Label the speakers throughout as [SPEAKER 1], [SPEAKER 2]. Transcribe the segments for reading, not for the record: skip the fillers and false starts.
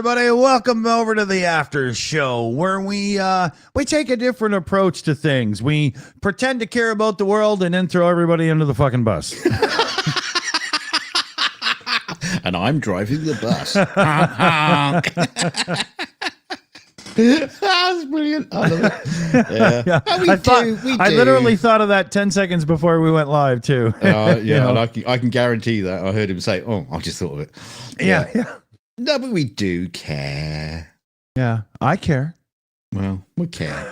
[SPEAKER 1] everybody. Welcome over to the after show where we take a different approach to things. We pretend to care about the world and then throw everybody under the fucking bus.
[SPEAKER 2] And I'm driving the bus. That's brilliant. I love it. Yeah.
[SPEAKER 1] I literally thought of that 10 seconds before we went live too.
[SPEAKER 2] Yeah, you know? And I can guarantee that. I heard him say, "Oh, I just thought of it."
[SPEAKER 1] Yeah.
[SPEAKER 2] No, but we do care.
[SPEAKER 1] Yeah, I care.
[SPEAKER 2] Well, we care.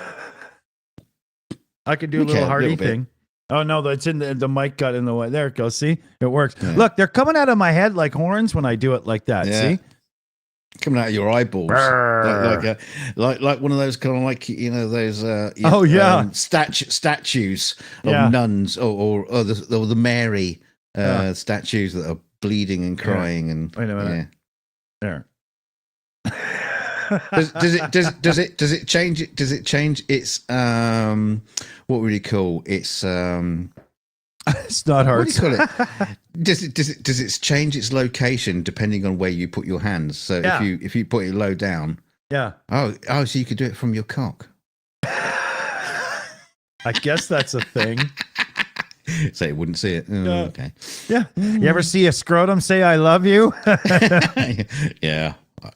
[SPEAKER 1] I could do a little Hardy thing. Oh no, that's in the mic got in the way. There it goes. See, it works. Yeah. Look, they're coming out of my head like horns when I do it like that. Yeah. See,
[SPEAKER 2] coming out of your eyeballs, like one of those kind of like those statues of nuns or the Mary statues that are bleeding and crying and
[SPEAKER 1] wait a minute. There.
[SPEAKER 2] does it change it? Does it change its what would you call it's
[SPEAKER 1] it's not hard.
[SPEAKER 2] What do you call it? Does it change its location depending on where you put your hands? So if you put it low down, so you could do it from your cock.
[SPEAKER 1] I guess that's a thing.
[SPEAKER 2] So you wouldn't see it. Oh, okay.
[SPEAKER 1] Yeah. You ever see a scrotum say "I love you"?
[SPEAKER 2] Yeah.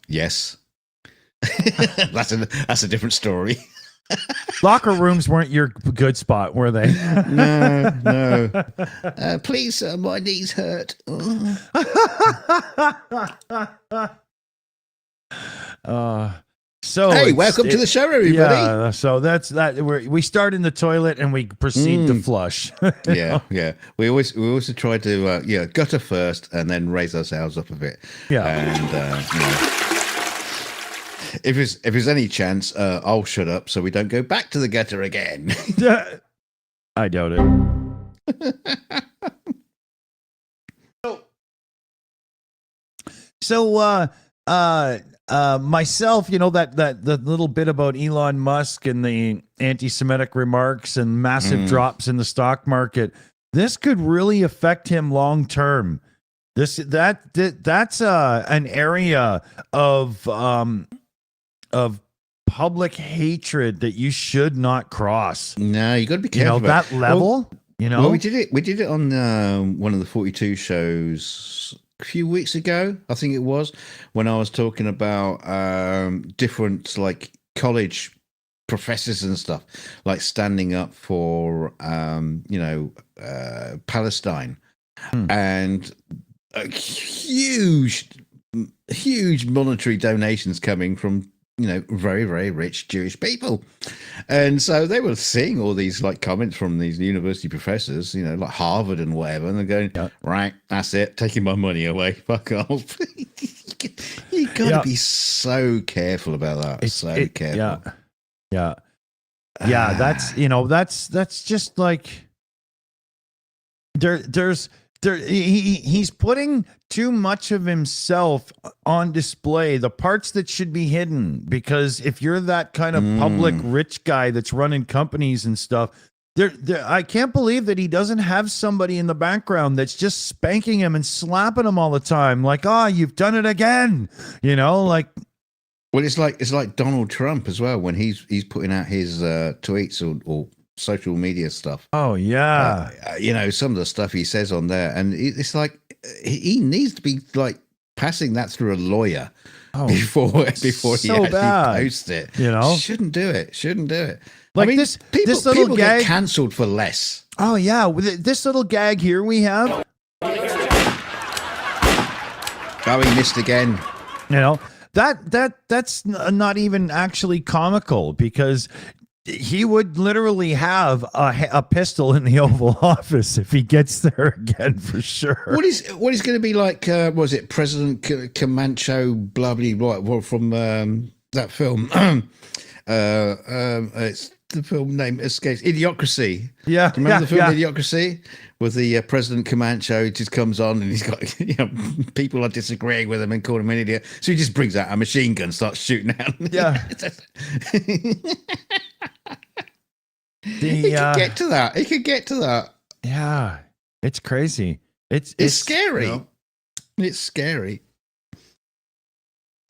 [SPEAKER 2] Yes. That's a different story.
[SPEAKER 1] Locker rooms weren't your good spot, were they?
[SPEAKER 2] No. Please, sir, my knees hurt.
[SPEAKER 1] So
[SPEAKER 2] hey, welcome to the show, everybody.
[SPEAKER 1] Yeah, so that's that. We start in the toilet and we proceed to flush.
[SPEAKER 2] Yeah. We always try to gutter first and then raise ourselves up a bit.
[SPEAKER 1] Yeah,
[SPEAKER 2] and if there's any chance, I'll shut up so we don't go back to the gutter again.
[SPEAKER 1] I doubt it. So myself, that the little bit about Elon Musk and the anti-Semitic remarks and massive drops in the stock market, this could really affect him long term. That's an area of public hatred that you should not cross.
[SPEAKER 2] No, you got to be careful.
[SPEAKER 1] That level.
[SPEAKER 2] Well, we did it on one of the 42 shows a few weeks ago, I think it was, when I was talking about different like college professors and stuff, like standing up for Palestine, and huge monetary donations coming from very, very rich Jewish people. And so they were seeing all these like comments from these university professors, like Harvard and whatever, and they're going, right, that's it, taking my money away, fuck off. You gotta be so careful about that. Careful.
[SPEAKER 1] Yeah. That's just like he's putting too much of himself on display, the parts that should be hidden, because if you're that kind of public rich guy that's running companies and stuff, I can't believe that he doesn't have somebody in the background that's just spanking him and slapping him all the time, like, you've done it again, like.
[SPEAKER 2] Well, it's like Donald Trump as well, when he's putting out his tweets or social media stuff.
[SPEAKER 1] Oh yeah,
[SPEAKER 2] some of the stuff he says on there, and it's like he needs to be like passing that through a lawyer before he actually posts it. Shouldn't do it.
[SPEAKER 1] Like this little
[SPEAKER 2] people
[SPEAKER 1] gag
[SPEAKER 2] get cancelled for less.
[SPEAKER 1] Oh yeah, this little gag here we have.
[SPEAKER 2] Oh, he missed again.
[SPEAKER 1] That's not even actually comical, because he would literally have a pistol in the Oval Office if he gets there again, for sure.
[SPEAKER 2] What is going to be like? Was it President Camacho? Blah blah blah from that film. It's the film name escapes. Idiocracy.
[SPEAKER 1] Yeah,
[SPEAKER 2] do you remember the film Idiocracy? With the President Camacho just comes on and he's got people are disagreeing with him and calling him an idiot, so he just brings out a machine gun and starts shooting at him.
[SPEAKER 1] Yeah.
[SPEAKER 2] He could get to that.
[SPEAKER 1] Yeah, it's crazy. It's
[SPEAKER 2] scary. It's scary.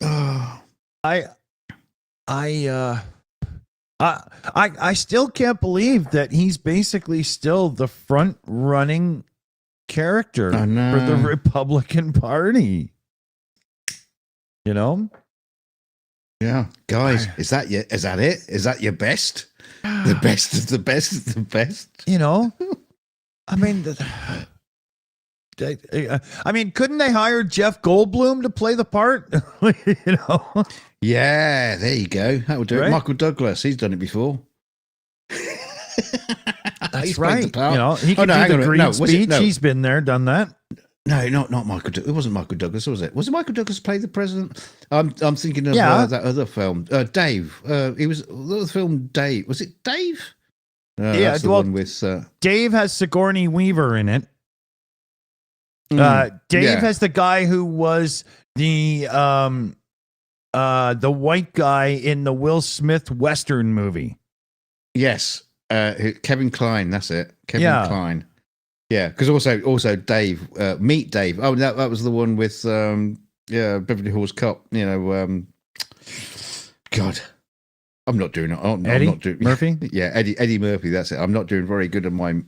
[SPEAKER 2] Oh,
[SPEAKER 1] I I I still can't believe that he's basically still the front running character
[SPEAKER 2] I know.
[SPEAKER 1] for the Republican Party. You know?
[SPEAKER 2] Yeah, guys, is that it? Is that your best? The best is the best is the best.
[SPEAKER 1] You know? I mean, couldn't they hire Jeff Goldblum to play the part? You know?
[SPEAKER 2] Yeah, there you go. That would do
[SPEAKER 1] Right?
[SPEAKER 2] it. Michael Douglas, he's done it before.
[SPEAKER 1] That's
[SPEAKER 2] He's played
[SPEAKER 1] right.
[SPEAKER 2] the part.
[SPEAKER 1] You know, he can
[SPEAKER 2] hang
[SPEAKER 1] do
[SPEAKER 2] on
[SPEAKER 1] the
[SPEAKER 2] a minute.
[SPEAKER 1] green
[SPEAKER 2] No, was it-
[SPEAKER 1] speech.
[SPEAKER 2] no.
[SPEAKER 1] He's been there, done that.
[SPEAKER 2] No, not Michael. It wasn't Michael Douglas, was it? Was it Michael Douglas play the president? I'm thinking of
[SPEAKER 1] Yeah.
[SPEAKER 2] that other film. Dave. He was the film Dave. Was it Dave?
[SPEAKER 1] Yeah,
[SPEAKER 2] that's the
[SPEAKER 1] well,
[SPEAKER 2] one with.
[SPEAKER 1] Dave has Sigourney Weaver in it. Dave
[SPEAKER 2] yeah.
[SPEAKER 1] has the guy who was the white guy in the Will Smith Western movie.
[SPEAKER 2] Yes, Kevin Kline. That's it. Kevin
[SPEAKER 1] Yeah.
[SPEAKER 2] Kline. Yeah, because also Dave. Meet Dave. Oh, that was the one with Beverly Hills Cop. You know, God, I'm not doing it. I'm not doing
[SPEAKER 1] Murphy.
[SPEAKER 2] Yeah, Eddie Murphy. That's it. I'm not doing very good at my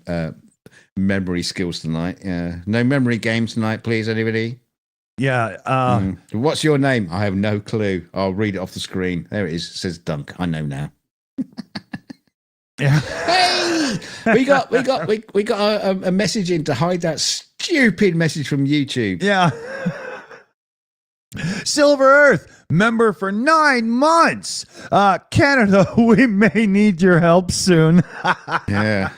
[SPEAKER 2] memory skills tonight. Yeah, no memory games tonight, please. Anybody?
[SPEAKER 1] Yeah.
[SPEAKER 2] What's your name? I have no clue. I'll read it off the screen. There it is. It says Dunk. I know now.
[SPEAKER 1] Yeah.
[SPEAKER 2] Hey, we got a message in to hide that stupid message from YouTube.
[SPEAKER 1] Yeah. Silver Earth, member for 9 months. Canada, we may need your help soon.
[SPEAKER 2] Yeah.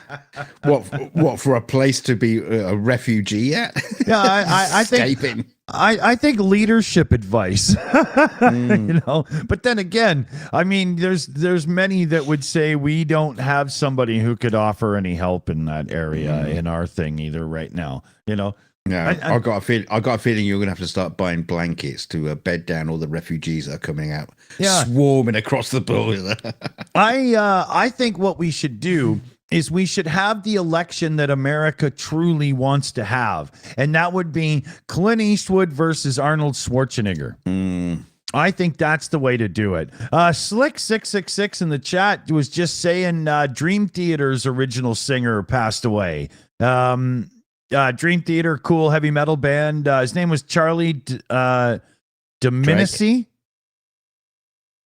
[SPEAKER 2] What for a place to be a refugee at?
[SPEAKER 1] Yeah, I think
[SPEAKER 2] Escaping.
[SPEAKER 1] I think leadership advice. You know, but then again, I mean, there's many that would say we don't have somebody who could offer any help in that area in our thing either right now. You know.
[SPEAKER 2] No, I got a feeling you're going to have to start buying blankets to bed down all the refugees that are coming out, swarming across the border.
[SPEAKER 1] I think what we should do is we should have the election that America truly wants to have, and that would be Clint Eastwood versus Arnold Schwarzenegger. I think that's the way to do it. Slick666 in the chat was just saying Dream Theater's original singer passed away. Dream Theater, cool heavy metal band. His name was Charlie Dominici.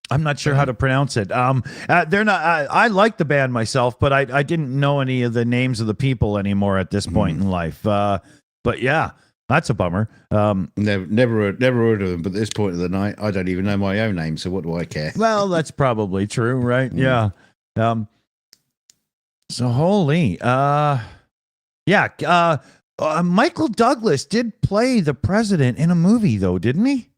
[SPEAKER 1] I'm not sure how to pronounce it. They're not. I like the band myself, but I didn't know any of the names of the people anymore at this point in life. But yeah, that's a bummer.
[SPEAKER 2] Never heard of them. But at this point of the night, I don't even know my own name. So what do I care?
[SPEAKER 1] Well, that's probably true, right? Yeah. So holy. Yeah. Michael Douglas did play the president in a movie, though, didn't he?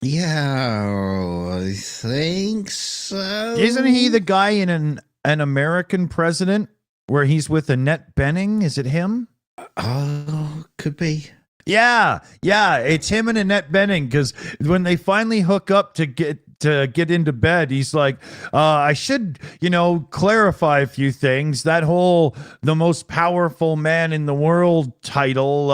[SPEAKER 2] Yeah, I think so.
[SPEAKER 1] Isn't he the guy in an American President where he's with Annette Bening? Is it him?
[SPEAKER 2] Oh, could be.
[SPEAKER 1] Yeah, it's him and Annette Bening, because when they finally hook up to get into bed, he's like, I should, clarify a few things. That whole the most powerful man in the world title,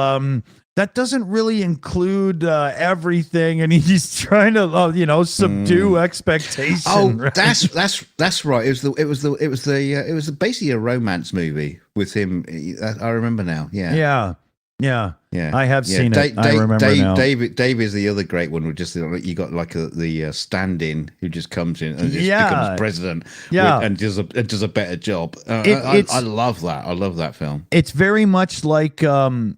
[SPEAKER 1] that doesn't really include everything, and he's trying to subdue expectation.
[SPEAKER 2] Oh,
[SPEAKER 1] right?
[SPEAKER 2] that's right. It was basically a romance movie with him. I remember now. Yeah.
[SPEAKER 1] Yeah. I have seen it. I remember now.
[SPEAKER 2] Dave is the other great one. Just you got like the stand-in who just comes in and just becomes president.
[SPEAKER 1] Yeah,
[SPEAKER 2] and does a better job. I love that. I love that film.
[SPEAKER 1] It's very much like Moon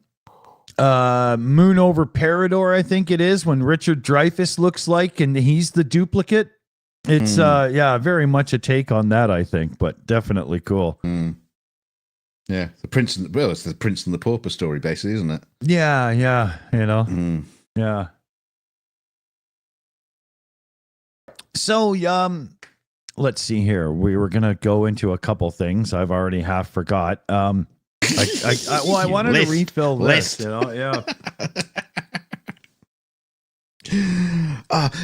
[SPEAKER 1] Over Parador, I think it is, when Richard Dreyfuss looks like, and he's the duplicate. It's very much a take on that, I think, but definitely cool.
[SPEAKER 2] Yeah, it's the Prince and the Pauper story, basically, isn't it?
[SPEAKER 1] Yeah, yeah. So, let's see here. We were gonna go into a couple things. I've already half forgot. I wanted to refill this. Yeah.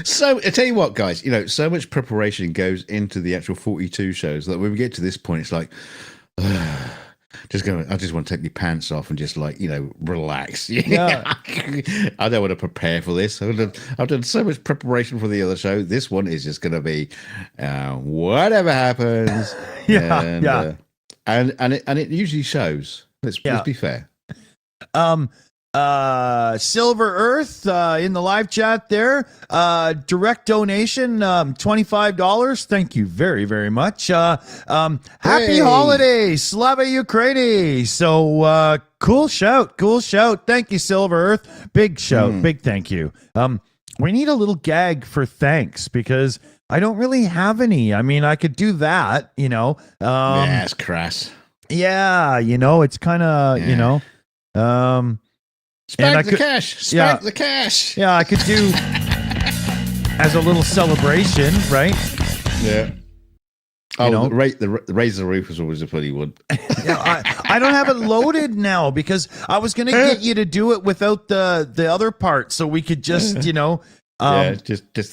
[SPEAKER 2] So I tell you what, guys. So much preparation goes into the actual 42 shows that when we get to this point, it's like. I just want to take my pants off and just like, relax.
[SPEAKER 1] Yeah.
[SPEAKER 2] I don't want to prepare for this. I've done so much preparation for the other show. This one is just going to be whatever happens.
[SPEAKER 1] Yeah.
[SPEAKER 2] And it usually shows. Let's be fair.
[SPEAKER 1] Silver Earth in the live chat there. Direct donation, $25. Thank you very, very much. Happy holidays, Slava Ukraini. So cool shout. Thank you, Silver Earth. Big shout, big thank you. We need a little gag for thanks because I don't really have any. I mean, I could do that,
[SPEAKER 2] Yeah, it's crass.
[SPEAKER 1] Yeah, it's kind of,
[SPEAKER 2] Spank the cash. Spank the cash.
[SPEAKER 1] Yeah, I could do as a little celebration, right?
[SPEAKER 2] Yeah. Oh, the raise the roof was always a funny one.
[SPEAKER 1] Yeah, I don't have it loaded now because I was going to get you to do it without the other part, so we could just, just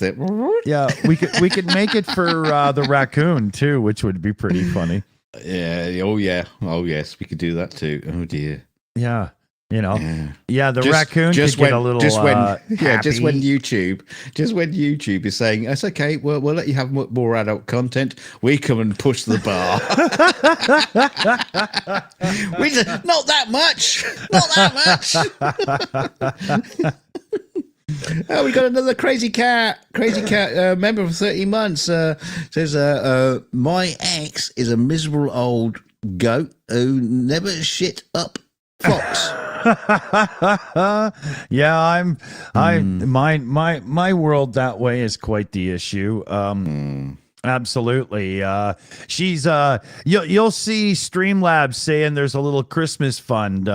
[SPEAKER 2] that.
[SPEAKER 1] Yeah, we could make it for the raccoon too, which would be pretty funny.
[SPEAKER 2] Yeah. Oh yeah. Oh yes, we could do that too. Oh dear.
[SPEAKER 1] Yeah. The raccoon
[SPEAKER 2] just
[SPEAKER 1] could get a little
[SPEAKER 2] just when
[SPEAKER 1] happy.
[SPEAKER 2] YouTube is saying it's okay, we'll let you have more adult content. We come and push the bar. We just, not that much. Oh, we got another crazy cat member for 30 months. Says my ex is a miserable old goat who never shit up fox.
[SPEAKER 1] Yeah, my world that way is quite the issue. Absolutely. She's you'll see Streamlabs saying there's a little Christmas fund.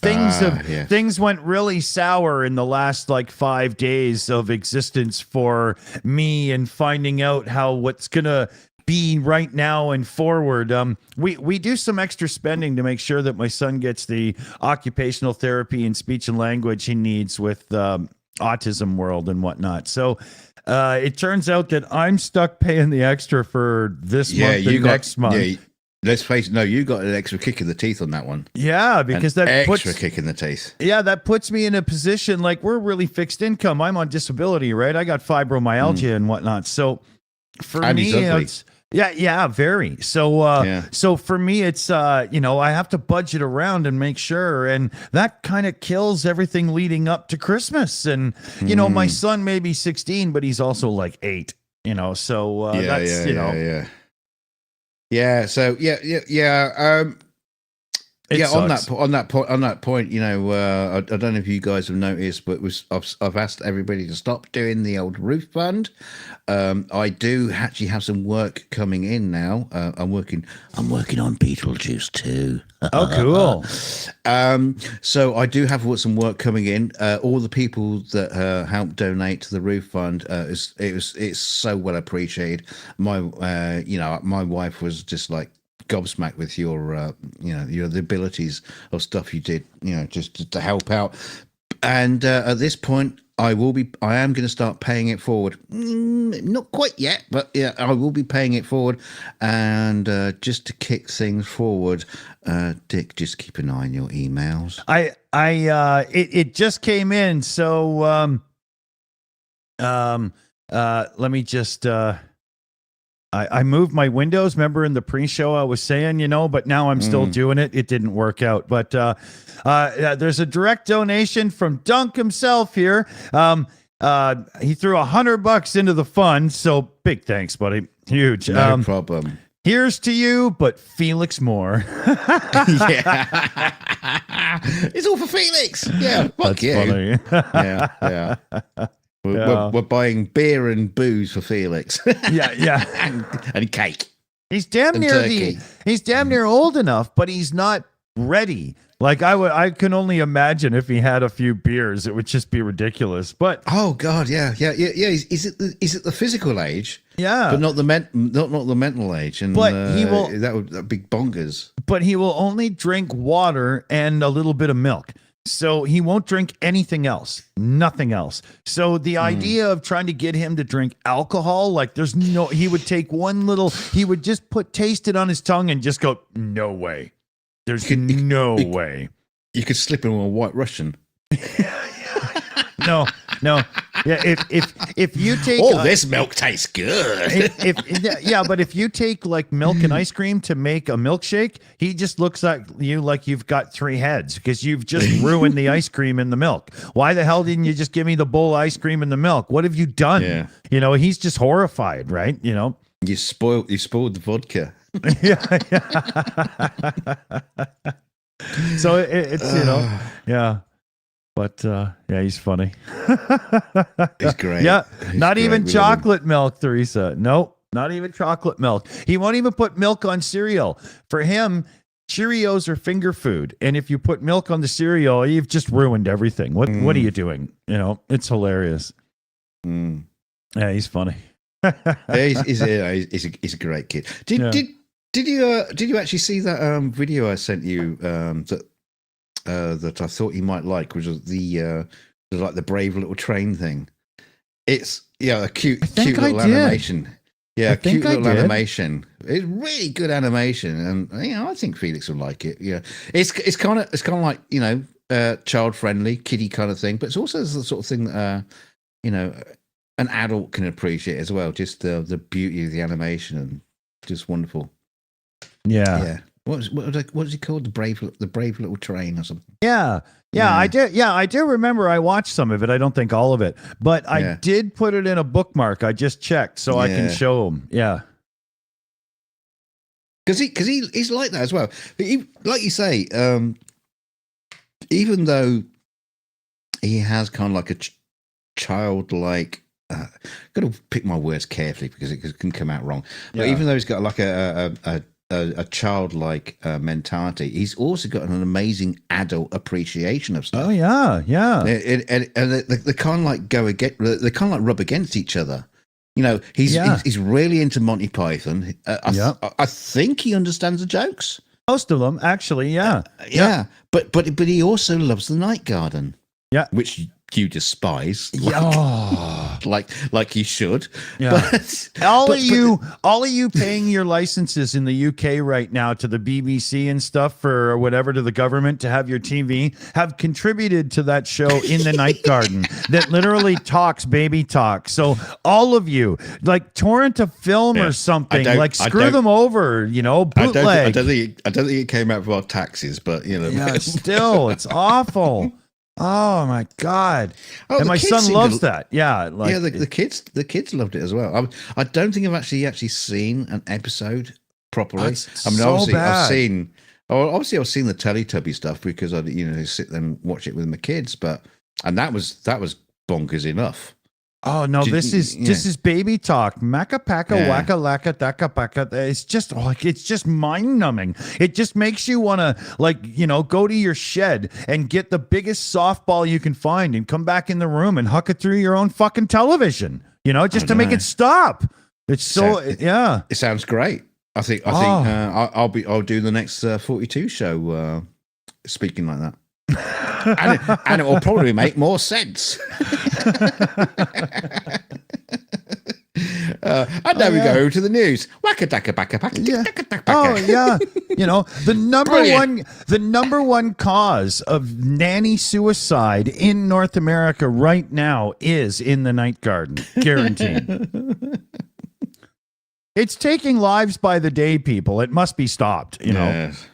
[SPEAKER 1] Things went really sour in the last like 5 days of existence for me and finding out what's gonna be right now and forward. We do some extra spending to make sure that my son gets the occupational therapy and speech and language he needs with autism world and whatnot. So it turns out that I'm stuck paying the extra for this month and next month.
[SPEAKER 2] Yeah, let's face it, no, you got an extra kick in the teeth on that one.
[SPEAKER 1] Yeah, because
[SPEAKER 2] extra kick in the teeth.
[SPEAKER 1] Yeah, that puts me in a position like we're really fixed income. I'm on disability, right? I got fibromyalgia and whatnot. So for me, it's very. So so for me, it's I have to budget around and make sure, and that kind of kills everything leading up to Christmas. And my son may be 16, but he's also like 8. So that's
[SPEAKER 2] Yeah. So on that point, I don't know if you guys have noticed, but I've asked everybody to stop doing the old roof fund. I do actually have some work coming in now. I'm working on Beetlejuice too.
[SPEAKER 1] Oh, cool.
[SPEAKER 2] So I do have some work coming in. All the people that helped donate to the roof fund, it's so well appreciated. My wife was just like gobsmacked with your the abilities of stuff you did, just to help out. And at this point, I am going to start paying it forward. Not quite yet, but yeah, I will be paying it forward. And just to kick things forward, Dick, just keep an eye on your emails.
[SPEAKER 1] It just came in, so let me just I moved my windows. Remember in the pre-show I was saying, but now I'm still doing it. It didn't work out. But there's a direct donation from Dunk himself here. He threw $100 into the fund. So big thanks, buddy. Huge.
[SPEAKER 2] No problem.
[SPEAKER 1] Here's to you, but Felix more.
[SPEAKER 2] Yeah. It's all for Felix. Yeah. Fuck
[SPEAKER 1] That's
[SPEAKER 2] you.
[SPEAKER 1] funny.
[SPEAKER 2] Yeah. We're buying beer and booze for Felix.
[SPEAKER 1] Yeah.
[SPEAKER 2] and cake.
[SPEAKER 1] He's damn near old enough, but he's not ready. Like I can only imagine if he had a few beers, it would just be ridiculous. But
[SPEAKER 2] oh god, yeah. Is it the physical age?
[SPEAKER 1] Yeah,
[SPEAKER 2] but not the mental age. And
[SPEAKER 1] but he will
[SPEAKER 2] that'd be bonkers.
[SPEAKER 1] But he will only drink water and a little bit of milk. So he won't drink anything else, nothing else. So the idea of trying to get him to drink alcohol, like he would take he would just taste it on his tongue and just go, no way. There's no way.
[SPEAKER 2] You could slip him a White Russian.
[SPEAKER 1] No. Yeah, if you take
[SPEAKER 2] this milk tastes good.
[SPEAKER 1] But if you take like milk and ice cream to make a milkshake, he just looks at you like you've got 3 heads because you've just ruined the ice cream and the milk. Why the hell didn't you just give me the bowl of ice cream and the milk? What have you done?
[SPEAKER 2] Yeah.
[SPEAKER 1] He's just horrified, right?
[SPEAKER 2] You spoiled the vodka.
[SPEAKER 1] Yeah. So it's yeah. But he's funny.
[SPEAKER 2] He's great.
[SPEAKER 1] Yeah,
[SPEAKER 2] He's
[SPEAKER 1] not
[SPEAKER 2] great.
[SPEAKER 1] even chocolate milk, Teresa. Nope, not even chocolate milk. He won't even put milk on cereal. For him, Cheerios are finger food, and if you put milk on the cereal, you've just ruined everything. What are you doing? It's hilarious. Yeah, he's funny.
[SPEAKER 2] He's a great kid. Did you actually see that video I sent you that I thought you might like, which was the brave little train thing? It's a cute little animation. Yeah, cute little animation. It's really good animation, and I think Felix will like it. Yeah, it's kind of like child friendly, kiddie kind of thing, but it's also the sort of thing that an adult can appreciate as well. Just the beauty of the animation and just wonderful. Yeah. What is it called? The brave little train or something.
[SPEAKER 1] Yeah. I did. Yeah, I do remember. I watched some of it. I don't think all of it, but I did put it in a bookmark. I just checked so I can show him. Yeah,
[SPEAKER 2] because he's like that as well. But like you say, even though he has kind of like a childlike. Got to pick my words carefully because it can come out wrong. But even though he's got like a childlike mentality, he's also got an amazing adult appreciation of stuff.
[SPEAKER 1] Oh yeah.
[SPEAKER 2] And they kind of like they kind of like rub against each other. He's really into Monty Python. I think he understands the jokes.
[SPEAKER 1] Most of them, actually. Yeah.
[SPEAKER 2] But he also loves the Night Garden.
[SPEAKER 1] Yeah,
[SPEAKER 2] which you despise. Like you should.
[SPEAKER 1] Yeah. But, all of you paying your licenses in the UK right now to the BBC and stuff for whatever to the government to have your TV have contributed to that show in the Night Garden that literally talks baby talk. So all of you, like torrent a film or something, like screw them over, bootleg.
[SPEAKER 2] I don't think it came out for our taxes, but
[SPEAKER 1] Yeah, still, it's awful. Oh my God! And my son loves that. Yeah,
[SPEAKER 2] the kids loved it as well. I don't think I've actually seen an episode properly. Obviously I've seen the Teletubby stuff because I sit there and watch it with my kids. And that was bonkers enough.
[SPEAKER 1] Oh no, this is baby talk. Maka paka waka laka daka paka. It's just mind numbing. It just makes you want to go to your shed and get the biggest softball you can find and come back in the room and huck it through your own fucking television. Just to make it stop. It's
[SPEAKER 2] It sounds great. I think I'll do the next 42 show speaking like that. and it will probably make more sense. And now we go to the news.
[SPEAKER 1] Oh yeah, the number one cause of nanny suicide in North America right now is in the Night Garden, guaranteed. It's taking lives by the day, people. It must be stopped.
[SPEAKER 2] Yes.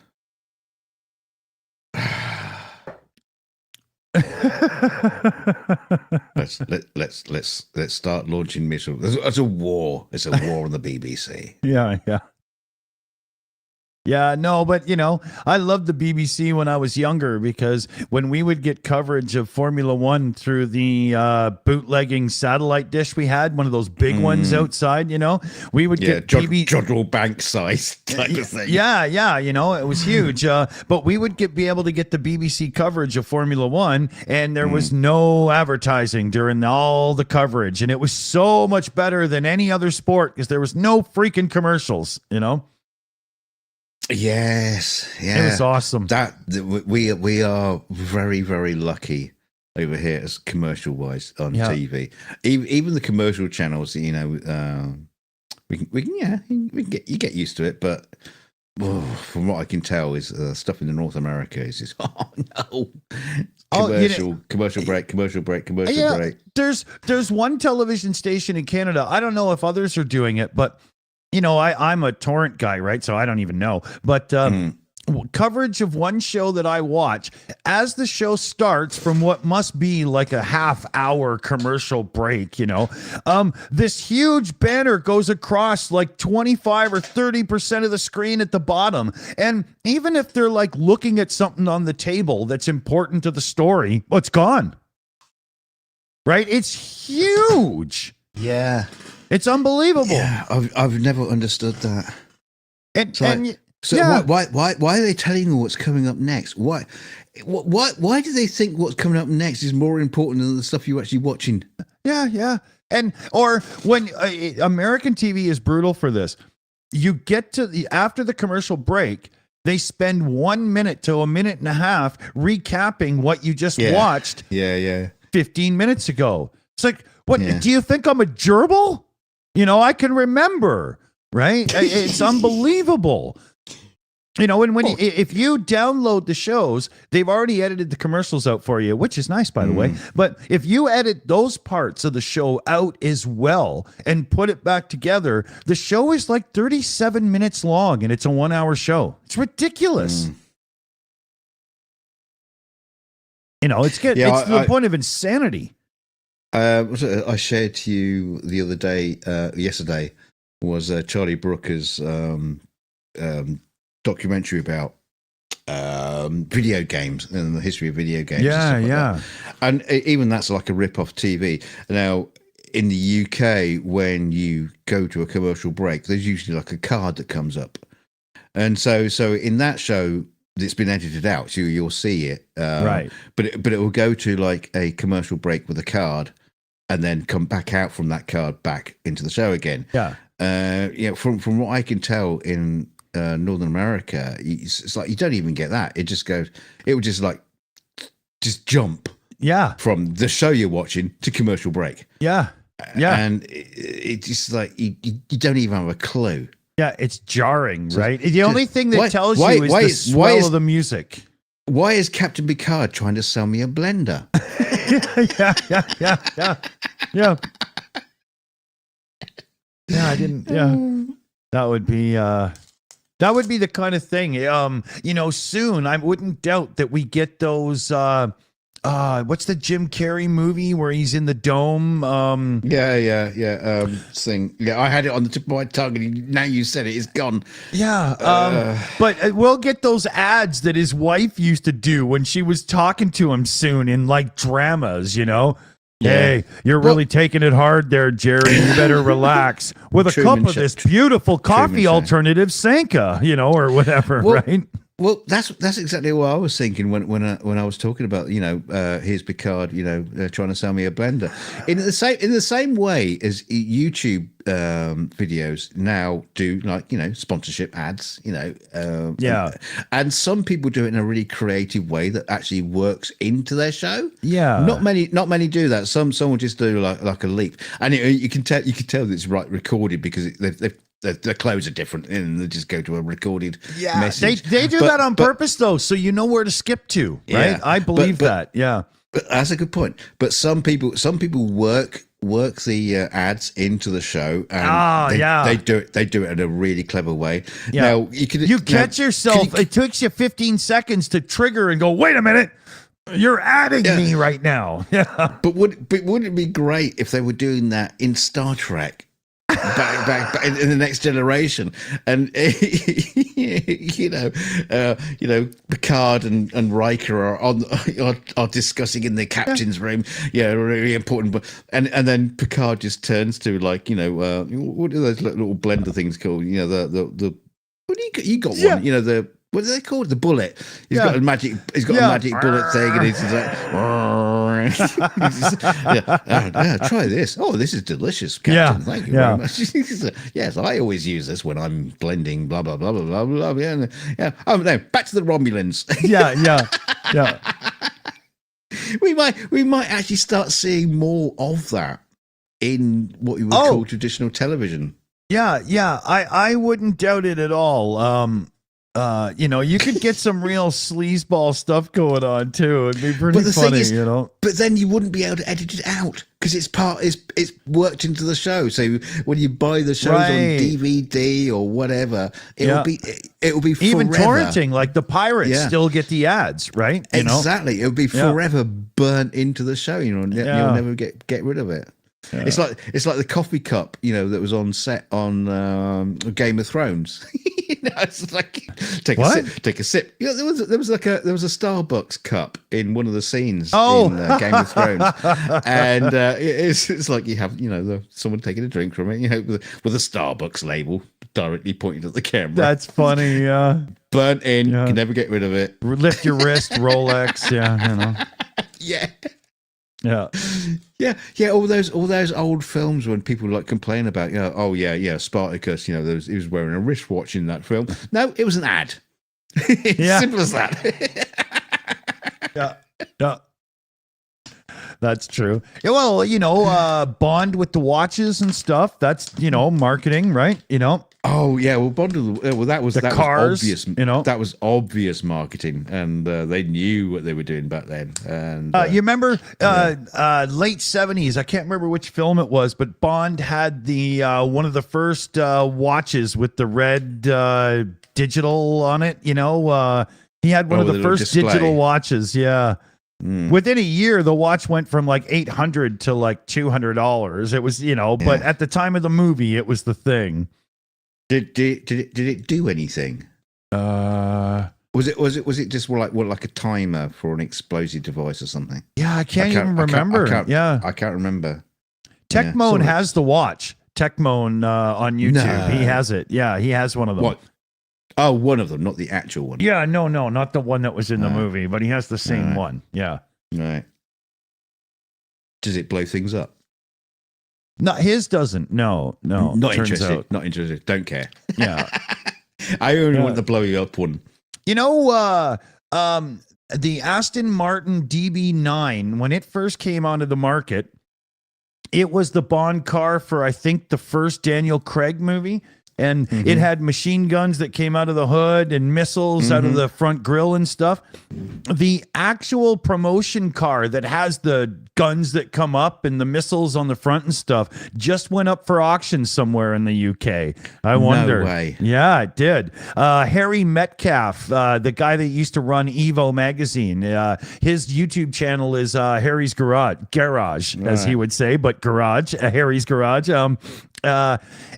[SPEAKER 2] Let's start launching missiles. It's a war. It's a war on the BBC.
[SPEAKER 1] Yeah, no, but I loved the BBC when I was younger because when we would get coverage of Formula One through the bootlegging satellite dish we had, one of those big ones outside, we would get
[SPEAKER 2] Jodrell Bank size type of thing.
[SPEAKER 1] Yeah, it was huge. But we would be able to get the BBC coverage of Formula One, and there was no advertising during all the coverage, and it was so much better than any other sport because there was no freaking commercials.
[SPEAKER 2] Yes, yeah,
[SPEAKER 1] It was awesome.
[SPEAKER 2] We are very, very lucky over here as commercial wise on TV. Even the commercial channels, you know, we can yeah, we can get, you get used to it, but from what I can tell is stuff in the North America is just no. Commercial break.
[SPEAKER 1] There's one television station in Canada. I don't know if others are doing it, but you know, I'm a torrent guy, right? So I don't even know. But coverage of one show that I watch, as the show starts from what must be like a half-hour commercial break, you know, this huge banner goes across like 25 or 30% of the screen at the bottom. And even if they're like looking at something on the table that's important to the story, well, it's gone. Right? It's huge.
[SPEAKER 2] Yeah.
[SPEAKER 1] It's unbelievable.
[SPEAKER 2] Yeah, I've never understood that. So
[SPEAKER 1] yeah.
[SPEAKER 2] why are they telling you what's coming up next? Why do they think what's coming up next is more important than the stuff you're actually watching?
[SPEAKER 1] Yeah. And or when American TV is brutal for this, you get to after the commercial break, they spend 1 minute to a minute and a half recapping what you just watched.
[SPEAKER 2] Yeah.
[SPEAKER 1] 15 minutes ago. It's like, what do you think I'm a gerbil? You know, I can remember, right? It's unbelievable. You know, and if you download the shows, they've already edited the commercials out for you, which is nice, by the way. But if you edit those parts of the show out as well and put it back together, the show is like 37 minutes long and it's a 1 hour show. It's ridiculous. You know, it's to the point of insanity.
[SPEAKER 2] I shared to you the other day, yesterday, was Charlie Brooker's documentary about video games and the history of video games.
[SPEAKER 1] Yeah.
[SPEAKER 2] And even that's like a rip-off TV. Now, in the UK, when you go to a commercial break, there's usually like a card that comes up. And so in that show, it's been edited out, so you'll see it.
[SPEAKER 1] Right.
[SPEAKER 2] But it will go to like a commercial break with a card and then come back out from that card back into the show again.
[SPEAKER 1] Yeah.
[SPEAKER 2] From what I can tell in Northern America, it's like you don't even get that. It just goes, it would just jump from the show you're watching to commercial break.
[SPEAKER 1] Yeah.
[SPEAKER 2] And it's just like you don't even have a clue.
[SPEAKER 1] Yeah, it's jarring, right? The only thing that tells you is the swell of the music.
[SPEAKER 2] Why is Captain Picard trying to sell me a blender?
[SPEAKER 1] Yeah, I didn't. Yeah, that would be the kind of thing. You know, soon I wouldn't doubt that we get those. What's the Jim Carrey movie where he's in the dome?
[SPEAKER 2] Thing. Yeah, I had it on the tip of my tongue, and now you said it, it's gone.
[SPEAKER 1] Yeah. But we'll get those ads that his wife used to do when she was talking to him soon in like dramas, you know? Yeah. Hey, you're really taking it hard there, Jerry. You better relax with a cup of this beautiful coffee alternative, Sanka, you know, or whatever, right?
[SPEAKER 2] Well, that's exactly what I was thinking when I was talking about, you know, here's Picard, you know, trying to sell me a blender. In the same way as YouTube videos now do, like, you know, sponsorship ads, you know, and some people do it in a really creative way that actually works into their show.
[SPEAKER 1] Yeah,
[SPEAKER 2] not many do that. Some will just do like a leap, and you can tell that it's recorded because the clothes are different and they just go to a recorded message.
[SPEAKER 1] They do that on purpose though, so you know where to skip to, right?
[SPEAKER 2] Yeah,
[SPEAKER 1] I believe that. Yeah.
[SPEAKER 2] But that's a good point. But some people work the ads into the show, and they do it in a really clever way. Yeah. Now you
[SPEAKER 1] catch yourself. It takes you 15 seconds to trigger and go, wait a minute. You're adding me right now. Yeah.
[SPEAKER 2] But wouldn't it be great if they were doing that in Star Trek? Back in the Next Generation, and you know, Picard and Riker are discussing in the captain's room, really important. But and then Picard just turns to, like, you know, what are those little blender things called? You know, the what do you got one? You know, what are they called? The bullet. He's got a magic bullet thing, and he's like, Try this. Oh, this is delicious,
[SPEAKER 1] Yeah,
[SPEAKER 2] Captain. Thank you
[SPEAKER 1] yeah.
[SPEAKER 2] very much. Yes, I always use this when I'm blending. Blah blah blah blah blah blah. Yeah, yeah. Oh no, back to the Romulans.
[SPEAKER 1] Yeah.
[SPEAKER 2] we might actually start seeing more of that in what you would call traditional television.
[SPEAKER 1] Yeah. I wouldn't doubt it at all. You could get some real sleazeball stuff going on too. It'd be pretty funny,
[SPEAKER 2] But then you wouldn't be able to edit it out because it's worked into the show. So when you buy the shows on DVD or whatever, it will be forever.
[SPEAKER 1] Even torrenting, like the pirates still get the ads, right?
[SPEAKER 2] Exactly. It would be forever burnt into the show. You'll never get rid of it. Yeah. It's like the coffee cup, that was on set on Game of Thrones. It's like take a sip. There was a Starbucks cup in one of the scenes in Game of Thrones, and it's like you have someone taking a drink from it, with a Starbucks label directly pointed at the camera.
[SPEAKER 1] That's funny. Yeah,
[SPEAKER 2] burnt in. You can never get rid of it.
[SPEAKER 1] Lift your wrist, Rolex.
[SPEAKER 2] Yeah.
[SPEAKER 1] Yeah.
[SPEAKER 2] All those old films when people complain about, Spartacus. He was wearing a wristwatch in that film. No, it was an ad. Simple as that.
[SPEAKER 1] Yeah. That's true. Yeah, well, Bond with the watches and stuff. That's marketing, right?
[SPEAKER 2] Oh yeah, well, Bond. That was
[SPEAKER 1] cars,
[SPEAKER 2] obvious. That was obvious marketing, and they knew what they were doing back then. And
[SPEAKER 1] you remember late '70s? I can't remember which film it was, but Bond had the one of the first watches with the red digital on it. He had one of the first digital watches. Yeah. Within a year, the watch went from like $800 to like $200. It was, but at the time of the movie, it was the thing.
[SPEAKER 2] Did it do anything? Was it just like a timer for an explosive device or something?
[SPEAKER 1] Yeah, I can't even remember.
[SPEAKER 2] I can't remember.
[SPEAKER 1] Techmoan has the watch. Techmoan on YouTube, he has it. Yeah, he has one of them.
[SPEAKER 2] What? Oh, one of them, not the actual one.
[SPEAKER 1] Yeah, no, not the one that was in the movie, but he has the same one. Yeah.
[SPEAKER 2] Right. Does it blow things up?
[SPEAKER 1] No, his doesn't. No.
[SPEAKER 2] Not interested. Not interested. Don't care.
[SPEAKER 1] Yeah.
[SPEAKER 2] I only want the blow up one.
[SPEAKER 1] The Aston Martin DB9, when it first came onto the market, it was the Bond car for, I think, the first Daniel Craig movie. And it had machine guns that came out of the hood and missiles out of the front grille and stuff. The actual promotion car that has the guns that come up and the missiles on the front and stuff just went up for auction somewhere in the UK. I wonder.
[SPEAKER 2] No way.
[SPEAKER 1] Yeah, it did. Harry Metcalf, the guy that used to run Evo magazine, his YouTube channel is Harry's Garage, as he would say, but Garage, Harry's Garage.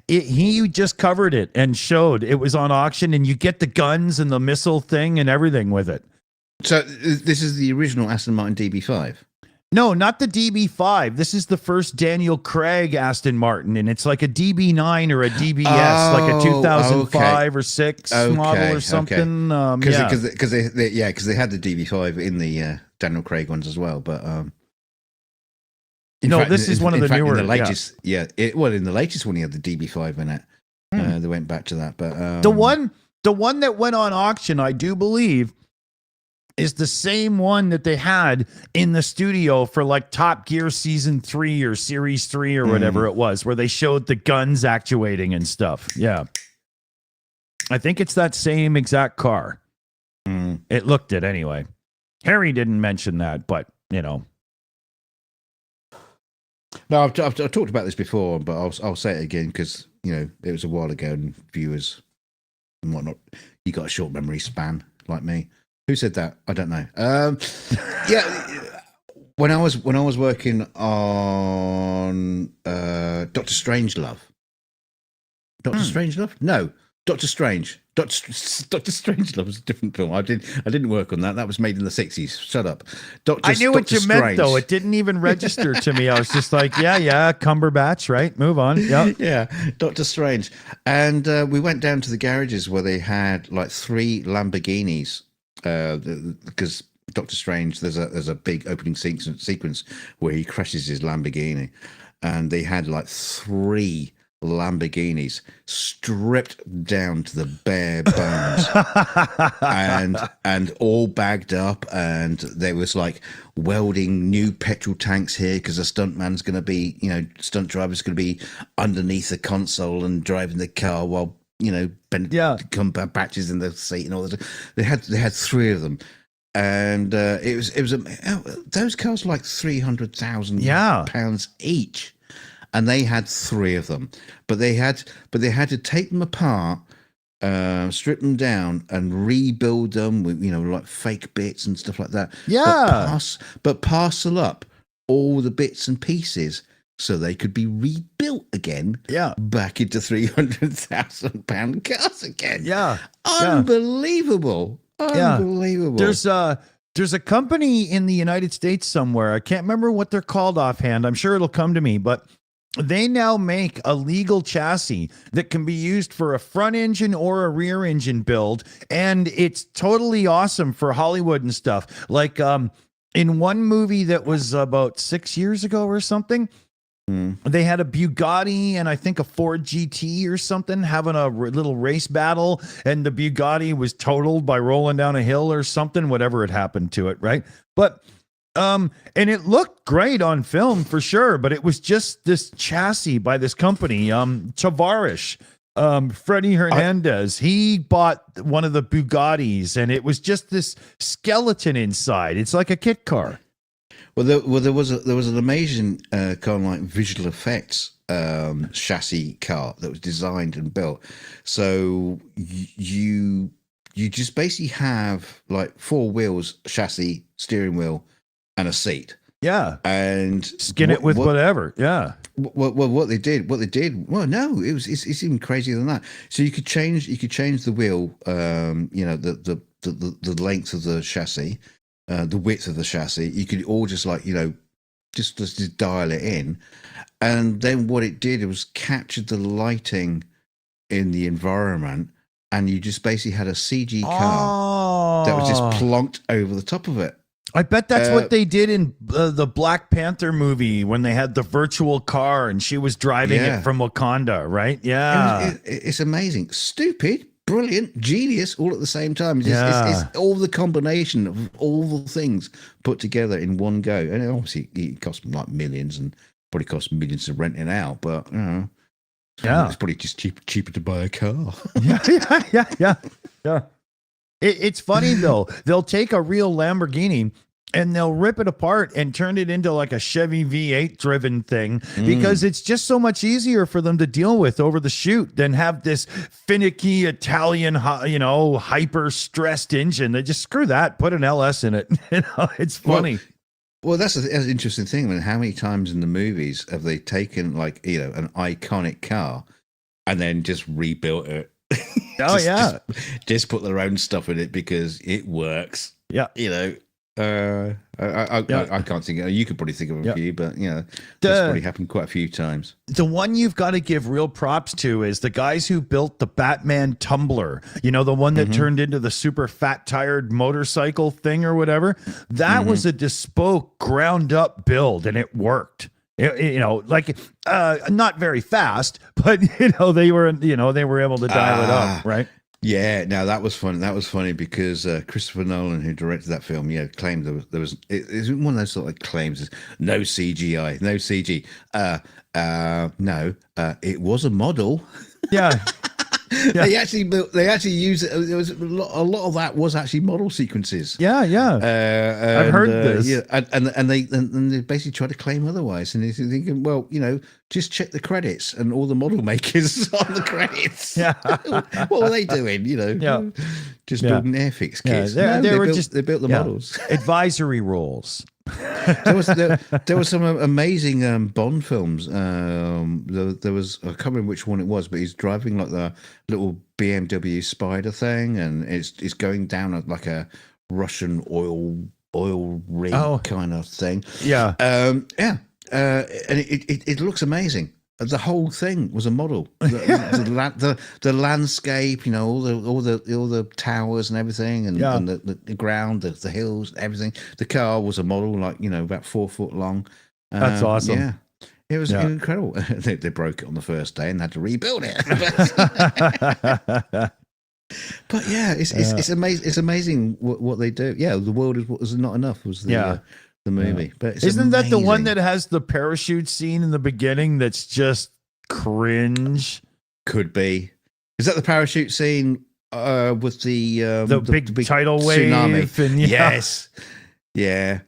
[SPEAKER 1] He just covered it and showed it was on auction, and you get the guns and the missile thing and everything with it.
[SPEAKER 2] So this is the original Aston Martin DB5?
[SPEAKER 1] No, not the DB5. This is the first Daniel Craig Aston Martin, and it's like a DB9 or a DBS, like a 2005 or 6 model or something.
[SPEAKER 2] Because they had the DB5 in the Daniel Craig ones as well, but
[SPEAKER 1] this is one of the newer.
[SPEAKER 2] In the latest, in the latest one, he had the DB5 in it. They went back to that, but
[SPEAKER 1] the one that went on auction, I do believe, is the same one that they had in the studio for like Top Gear Season 3 or Series 3 or whatever it was, where they showed the guns actuating and stuff. Yeah, I think it's that same exact car. It looked it anyway. Harry didn't mention that, but
[SPEAKER 2] No, I've talked about this before, but I'll say it again because it was a while ago, and viewers and whatnot. You got a short memory span like me. Who said that? I don't know. When I was working on Doctor Strangelove. Doctor Strangelove? No, Doctor Strange. Doctor Strangelove was a different film. I didn't work on that. That was made in the 60s. Shut up.
[SPEAKER 1] I knew what you meant, though. It didn't even register to me. I was just like, yeah, Cumberbatch, right? Move on.
[SPEAKER 2] Yeah, Doctor Strange. And we went down to the garages where they had like 3 Lamborghinis because Doctor Strange, there's a big opening sequence where he crashes his Lamborghini, and they had like 3 Lamborghinis stripped down to the bare bones and all bagged up, and there was like welding new petrol tanks here because the stuntman's going to be, stunt driver's going to be underneath the console and driving the car while combat patches in the seat and all that. They had 3 of them, and it was those cars were like £300,000 each. And they had 3 of them, but they had to take them apart, strip them down, and rebuild them with like fake bits and stuff like that.
[SPEAKER 1] Yeah,
[SPEAKER 2] but parcel up all the bits and pieces so they could be rebuilt again.
[SPEAKER 1] Yeah,
[SPEAKER 2] back into £300,000 cars again.
[SPEAKER 1] Yeah,
[SPEAKER 2] unbelievable. Unbelievable.
[SPEAKER 1] There's a company in the United States somewhere. I can't remember what they're called offhand. I'm sure it'll come to me, but they now make a legal chassis that can be used for a front engine or a rear engine build. And it's totally awesome for Hollywood and stuff. Like in one movie that was about 6 years ago or something, they had a Bugatti and I think a Ford GT or something having a little race battle, and the Bugatti was totaled by rolling down a hill or something, whatever had happened to it, right? But and it looked great on film for sure, but it was just this chassis by this company, Tavares, Freddie Hernandez. He bought one of the Bugattis, and it was just this skeleton inside. It's like a kit car.
[SPEAKER 2] Well, there was an amazing kind of like visual effects chassis car that was designed and built. So you just basically have like 4 wheels, chassis, steering wheel, and a seat.
[SPEAKER 1] Yeah,
[SPEAKER 2] and
[SPEAKER 1] skin it with whatever. Yeah.
[SPEAKER 2] Well, what they did. Well, no, it's even crazier than that. So you could change the wheel, the length of the chassis, the width of the chassis. You could all just like just dial it in, and then what it did, it was captured the lighting in the environment, and you just basically had a CG car that was just plonked over the top of it.
[SPEAKER 1] I bet that's what they did in the Black Panther movie when they had the virtual car and she was driving it from Wakanda, right? Yeah.
[SPEAKER 2] It's amazing. Stupid, brilliant, genius, all at the same time. It's all the combination of all the things put together in one go. And obviously it cost them like millions, and probably cost millions to rent it out, but it's probably just cheaper to buy a car.
[SPEAKER 1] Yeah. It's funny though. They'll take a real Lamborghini and they'll rip it apart and turn it into like a Chevy V8 driven thing because it's just so much easier for them to deal with over the shoot than have this finicky Italian, hyper stressed engine. They just screw that, put an LS in it. It's funny.
[SPEAKER 2] Well, that's an interesting thing. I mean, how many times in the movies have they taken like, an iconic car and then just rebuilt it? Just put their own stuff in it because it works. I can't think. You could probably think of a few, but that's probably happened quite a few times.
[SPEAKER 1] The one you've got to give real props to is the guys who built the Batman tumbler. The one that turned into the super fat tired motorcycle thing or whatever. That was a bespoke, ground up build, and it worked. Not very fast, but they were able to dial it up, right?
[SPEAKER 2] Yeah, no, that was fun. That was funny because Christopher Nolan, who directed that film, claimed there was it's one of those sort of claims: no CGI, no CG. No, it was a model.
[SPEAKER 1] Yeah. Yeah.
[SPEAKER 2] They actually used it. There was a lot of that was actually model sequences.
[SPEAKER 1] Yeah. I've heard this.
[SPEAKER 2] And they basically try to claim otherwise. And they're thinking, well, just check the credits and all the model makers on the credits.
[SPEAKER 1] Yeah.
[SPEAKER 2] What were they doing? Just building Airfix kits.
[SPEAKER 1] Yeah,
[SPEAKER 2] they built the models.
[SPEAKER 1] Advisory roles.
[SPEAKER 2] There was some amazing Bond films. There was, I can't remember which one it was, but he's driving like the little BMW Spider thing, and it's going down like a Russian oil rig kind of thing.
[SPEAKER 1] Yeah.
[SPEAKER 2] And it looks amazing. The whole thing was a model. The landscape, you know, all the towers and everything, and the ground, the hills, everything. The car was a model, like, you know, about 4 foot long.
[SPEAKER 1] That's awesome.
[SPEAKER 2] Yeah, it was incredible. They broke it on the first day and had to rebuild it. But yeah, it's amazing. It's amazing what they do. Yeah, the world was not enough. Was the movie? But it's
[SPEAKER 1] isn't
[SPEAKER 2] amazing.
[SPEAKER 1] that the one that has the parachute scene in the beginning? That's just cringe.
[SPEAKER 2] Could be. Is that the parachute scene with the
[SPEAKER 1] big tidal wave?
[SPEAKER 2] Tsunami?
[SPEAKER 1] And,
[SPEAKER 2] yes. Yeah.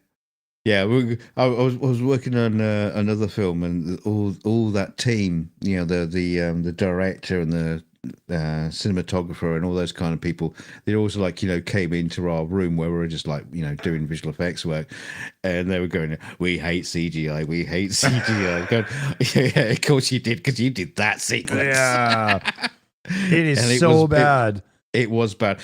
[SPEAKER 2] Yeah, I was working on another film, and all that team, you know, the director and the cinematographer and all those kind of people, they also, like, you know, came into our room where we were just, like, you know, doing visual effects work, and they were going, "We hate CGI, we hate CGI." Going, yeah, of course you did, because you did that sequence.
[SPEAKER 1] Yeah, it is so bad.
[SPEAKER 2] It was bad.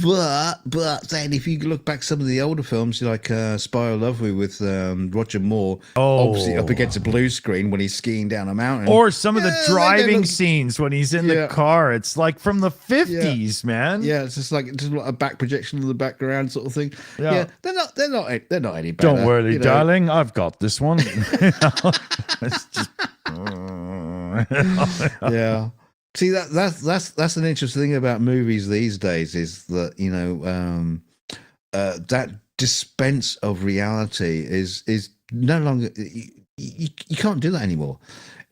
[SPEAKER 2] But then, if you look back some of the older films, like Spy Who Loved Me with Roger Moore, obviously up against a blue screen when he's skiing down a mountain,
[SPEAKER 1] or some of the driving scenes when he's in the car, it's like from the 50s, man.
[SPEAKER 2] Yeah, it's just like a back projection in the background sort of thing. Yeah, they're not any better.
[SPEAKER 1] Don't worry, darling, I've got this one. It's just,
[SPEAKER 2] yeah. See, that's an interesting thing about movies these days, is that, you know, that dispense of reality is no longer, you can't do that anymore.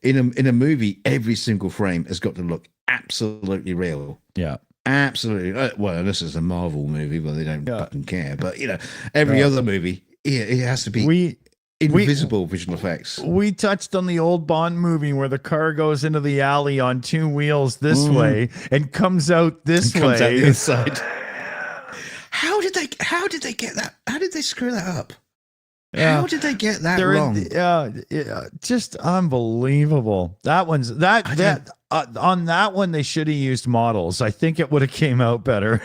[SPEAKER 2] In a movie, every single frame has got to look absolutely real.
[SPEAKER 1] Yeah,
[SPEAKER 2] absolutely. Well, unless it's a Marvel movie, well, they don't fucking care. But, you know, every other movie, it has to be invisible visual effects.
[SPEAKER 1] We touched on the old Bond movie where the car goes into the alley on 2 wheels this way and comes out this way.
[SPEAKER 2] Comes out the other side. How did they get that? How did they screw that up? How did they get that wrong?
[SPEAKER 1] Just unbelievable. That one's on that one they should have used models. I think it would have came out better.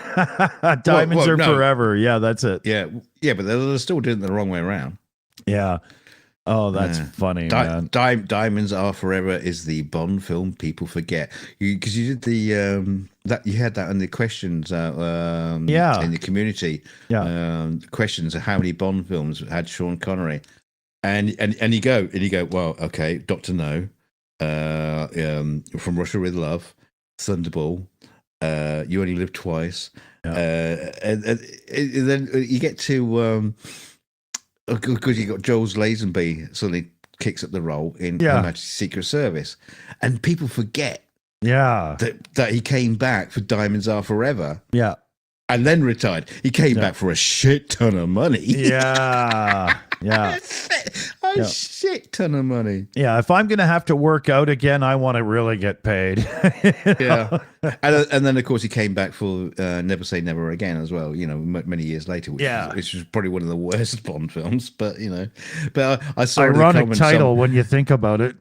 [SPEAKER 1] Diamonds are forever. Yeah, that's it.
[SPEAKER 2] Yeah, but they're still doing it the wrong way around.
[SPEAKER 1] Yeah. Oh, that's funny, man.
[SPEAKER 2] Diamonds Are Forever is the Bond film people forget. Because you did the that you had that in the questions in the community. Yeah. Questions of how many Bond films had Sean Connery. And you go, well, okay, Dr. No, From Russia with Love, Thunderball, You Only Live Twice. And then you get to because you got Jules Lazenby suddenly kicks up the role in Her Majesty's Secret Service, and people forget that he came back for Diamonds Are Forever, and then retired. He came back for a shit ton of money. A shit ton of money.
[SPEAKER 1] Yeah, if I'm gonna have to work out again, I want to really get paid.
[SPEAKER 2] And then of course he came back for Never Say Never Again as well. You know, many years later, which was probably one of the worst Bond films. But you know, I saw
[SPEAKER 1] ironic title when you think about it.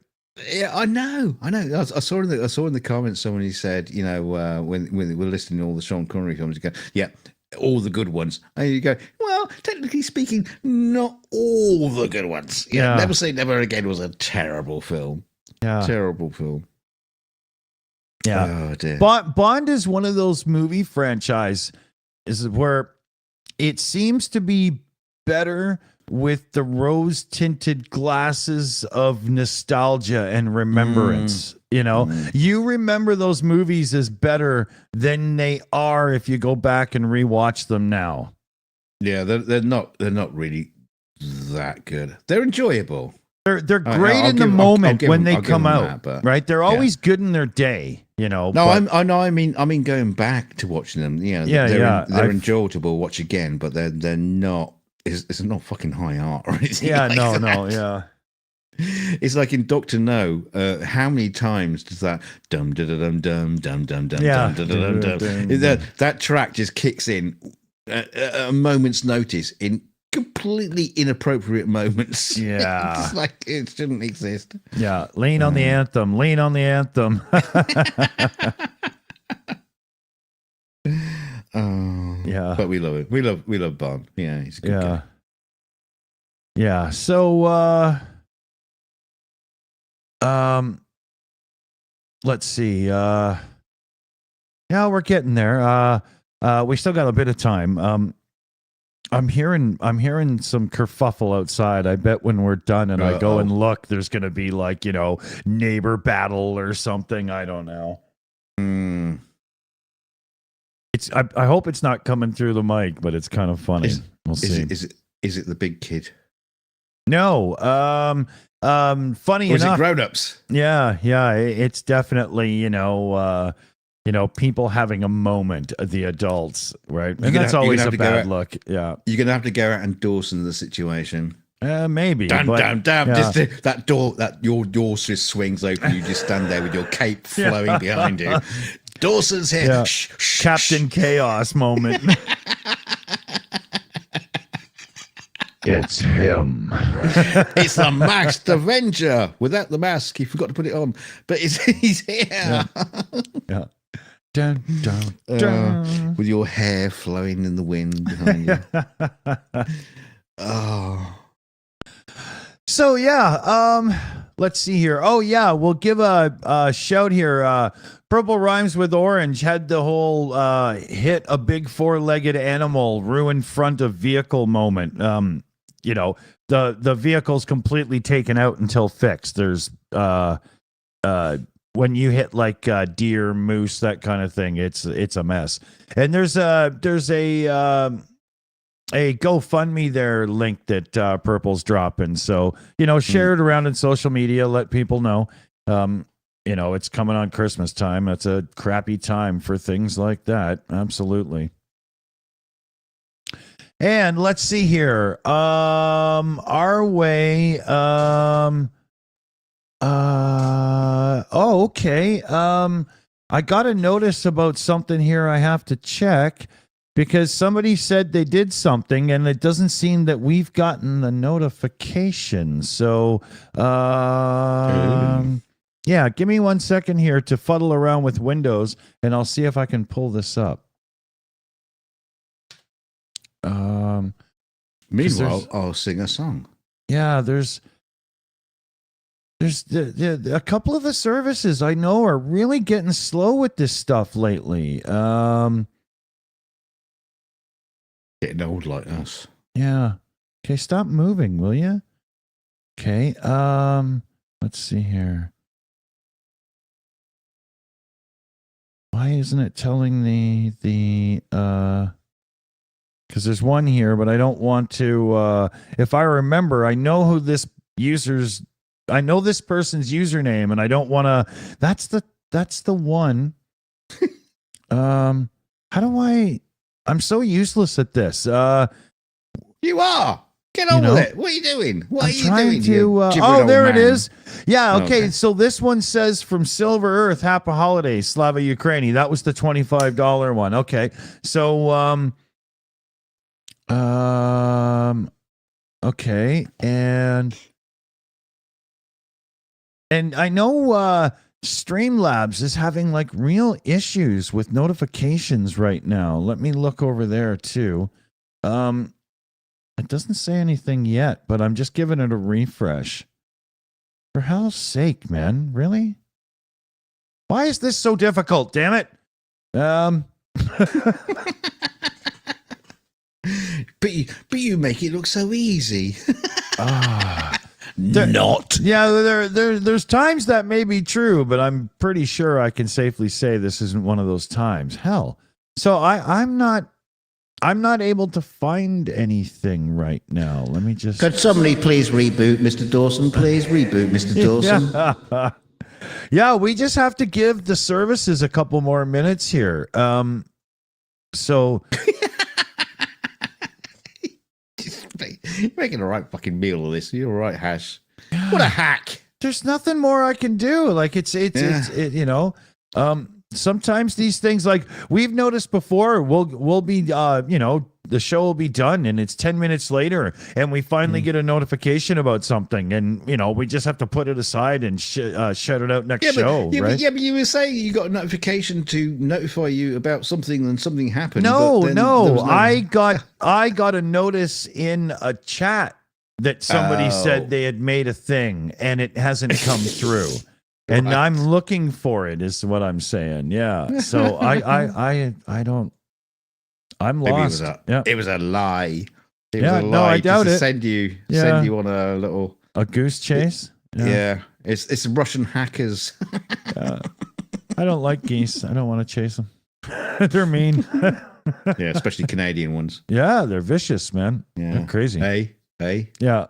[SPEAKER 2] Yeah, I know. I saw in the comments someone who said, you know, when we're listening to all the Sean Connery films, you go, yeah, all the good ones. And you go, well, technically speaking, not all the good ones. Yeah, Never Say Never Again was a terrible film. Yeah, terrible film.
[SPEAKER 1] Yeah.
[SPEAKER 2] Oh, dear.
[SPEAKER 1] Bond is one of those movie franchises where it seems to be better with the rose-tinted glasses of nostalgia and remembrance. You know, you remember those movies as better than they are if you go back and rewatch them now.
[SPEAKER 2] Yeah, they're not really that good. They're enjoyable.
[SPEAKER 1] They're great in the moment when they come out, right? They're always good in their day, you know.
[SPEAKER 2] No, I mean going back to watching them. You know, they're enjoyable to watch again, but they're not. It's not fucking high art or anything.
[SPEAKER 1] Yeah,
[SPEAKER 2] like
[SPEAKER 1] no.
[SPEAKER 2] It's like in Doctor No. How many times does that dum dum dum dum dum dum dum dum dum dum? That track just kicks in at a moment's notice in completely inappropriate moments.
[SPEAKER 1] Yeah,
[SPEAKER 2] it's like it shouldn't exist.
[SPEAKER 1] Yeah, lean on the anthem. Lean on the anthem.
[SPEAKER 2] Yeah, but we love it. We love Bond. Yeah, he's a good guy.
[SPEAKER 1] Yeah. So, let's see. Yeah, we're getting there. We still got a bit of time. I'm hearing some kerfuffle outside. I bet when we're done and I go and look, there's gonna be like, neighbor battle or something. I don't know. It's I hope it's not coming through the mic, but it's kind of funny. We'll see.
[SPEAKER 2] Is it the big kid?
[SPEAKER 1] No. Funny enough.
[SPEAKER 2] Is it grown-ups?
[SPEAKER 1] Yeah. It's definitely, people having a moment, the adults, right? And that's always a bad look. Yeah.
[SPEAKER 2] You're going to have to go out and Dawson the situation.
[SPEAKER 1] Maybe.
[SPEAKER 2] Damn.
[SPEAKER 1] Yeah.
[SPEAKER 2] Just your door just swings open. You just stand there with your cape flowing behind you. Dawson's here.
[SPEAKER 1] Yeah.
[SPEAKER 2] Shh,
[SPEAKER 1] Captain Chaos moment. It's him.
[SPEAKER 2] It's the Masked Avenger. Without the mask, he forgot to put it on. But he's here.
[SPEAKER 1] Yeah. Dun, dun, dun.
[SPEAKER 2] With your hair flowing in the wind behind you.
[SPEAKER 1] So let's see here. Oh yeah, we'll give a shout here. Purple Rhymes with Orange had the whole hit a big four-legged animal ruin front of vehicle moment. The vehicle's completely taken out until fixed. There's when you hit like deer, moose, that kind of thing, it's a mess. And there's a GoFundMe there link that Purple's dropping. So, share it around in social media, let people know. It's coming on Christmas time. That's a crappy time for things like that. Absolutely. And let's see here. Our way. Okay. I got a notice about something here I have to check because somebody said they did something and it doesn't seem that we've gotten the notification. So, yeah, give me 1 second here to fuddle around with Windows and I'll see if I can pull this up.
[SPEAKER 2] Meanwhile, I'll sing a song.
[SPEAKER 1] Yeah, there's a couple of the services I know are really getting slow with this stuff lately.
[SPEAKER 2] Getting old like us.
[SPEAKER 1] Yeah. Okay, stop moving, will you? Okay. Let's see here. Why isn't it telling the because there's one here, but I don't want to if I remember, I know this person's username and I don't want to that's the one. How do I'm so useless at this.
[SPEAKER 2] You are. Get on with it. What are you doing? What are you doing?
[SPEAKER 1] There it is. Yeah, okay. So this one says from Silver Earth, Happy Holidays, Slava Ukraini. That was the $25 one. Okay. So okay. And I know Streamlabs is having like real issues with notifications right now. Let me look over there too. It doesn't say anything yet, but I'm just giving it a refresh. For hell's sake, man. Really? Why is this so difficult? Damn it.
[SPEAKER 2] But you make it look so easy.
[SPEAKER 1] Not. Yeah, there's times that may be true, but I'm pretty sure I can safely say this isn't one of those times. Hell. So I'm not able to find anything right now. Let me just...
[SPEAKER 2] Could somebody please reboot Mr. Dawson? Please reboot Mr. Dawson.
[SPEAKER 1] Yeah, we just have to give the services a couple more minutes here. So...
[SPEAKER 2] You're making a right fucking meal of this. You're right, Hash. What a hack.
[SPEAKER 1] There's nothing more I can do. Like it's sometimes these things, like we've noticed before, we'll be the show will be done and it's 10 minutes later and we finally get a notification about something and we just have to put it aside and shut it out next show. Right?
[SPEAKER 2] But you were saying you got a notification to notify you about something and something happened.
[SPEAKER 1] No. I got a notice in a chat that somebody said they had made a thing and it hasn't come through. and
[SPEAKER 2] Right.
[SPEAKER 1] I'm looking for it. Is what I'm saying. Yeah. So I don't. I'm
[SPEAKER 2] Maybe
[SPEAKER 1] lost. Yeah.
[SPEAKER 2] it was a lie. It was
[SPEAKER 1] Yeah.
[SPEAKER 2] a
[SPEAKER 1] No, I
[SPEAKER 2] lie just
[SPEAKER 1] doubt
[SPEAKER 2] to
[SPEAKER 1] it.
[SPEAKER 2] send you
[SPEAKER 1] Yeah.
[SPEAKER 2] on a little.
[SPEAKER 1] A goose chase.
[SPEAKER 2] Yeah, it's Russian hackers.
[SPEAKER 1] Yeah. I don't like geese. I don't want to chase them. They're mean.
[SPEAKER 2] Yeah, especially Canadian ones.
[SPEAKER 1] Yeah, they're vicious, man.
[SPEAKER 2] Yeah,
[SPEAKER 1] They're crazy.
[SPEAKER 2] Hey.
[SPEAKER 1] Yeah.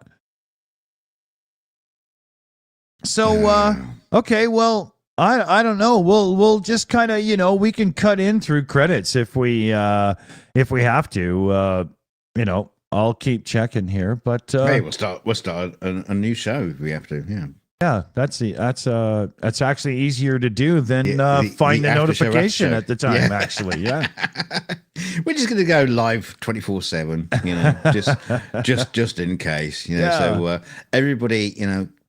[SPEAKER 1] So okay, well, I don't know. We'll just kind of, we can cut in through credits if we have to. I'll keep checking here, but
[SPEAKER 2] Hey, we'll start a new show if we have to. Yeah.
[SPEAKER 1] yeah, that's actually easier to do than find
[SPEAKER 2] the
[SPEAKER 1] the
[SPEAKER 2] after show,
[SPEAKER 1] notification
[SPEAKER 2] after
[SPEAKER 1] at the time.
[SPEAKER 2] Yeah.
[SPEAKER 1] Actually, yeah.
[SPEAKER 2] We're just going to go live 24/7, just in case,
[SPEAKER 1] Yeah.
[SPEAKER 2] So everybody,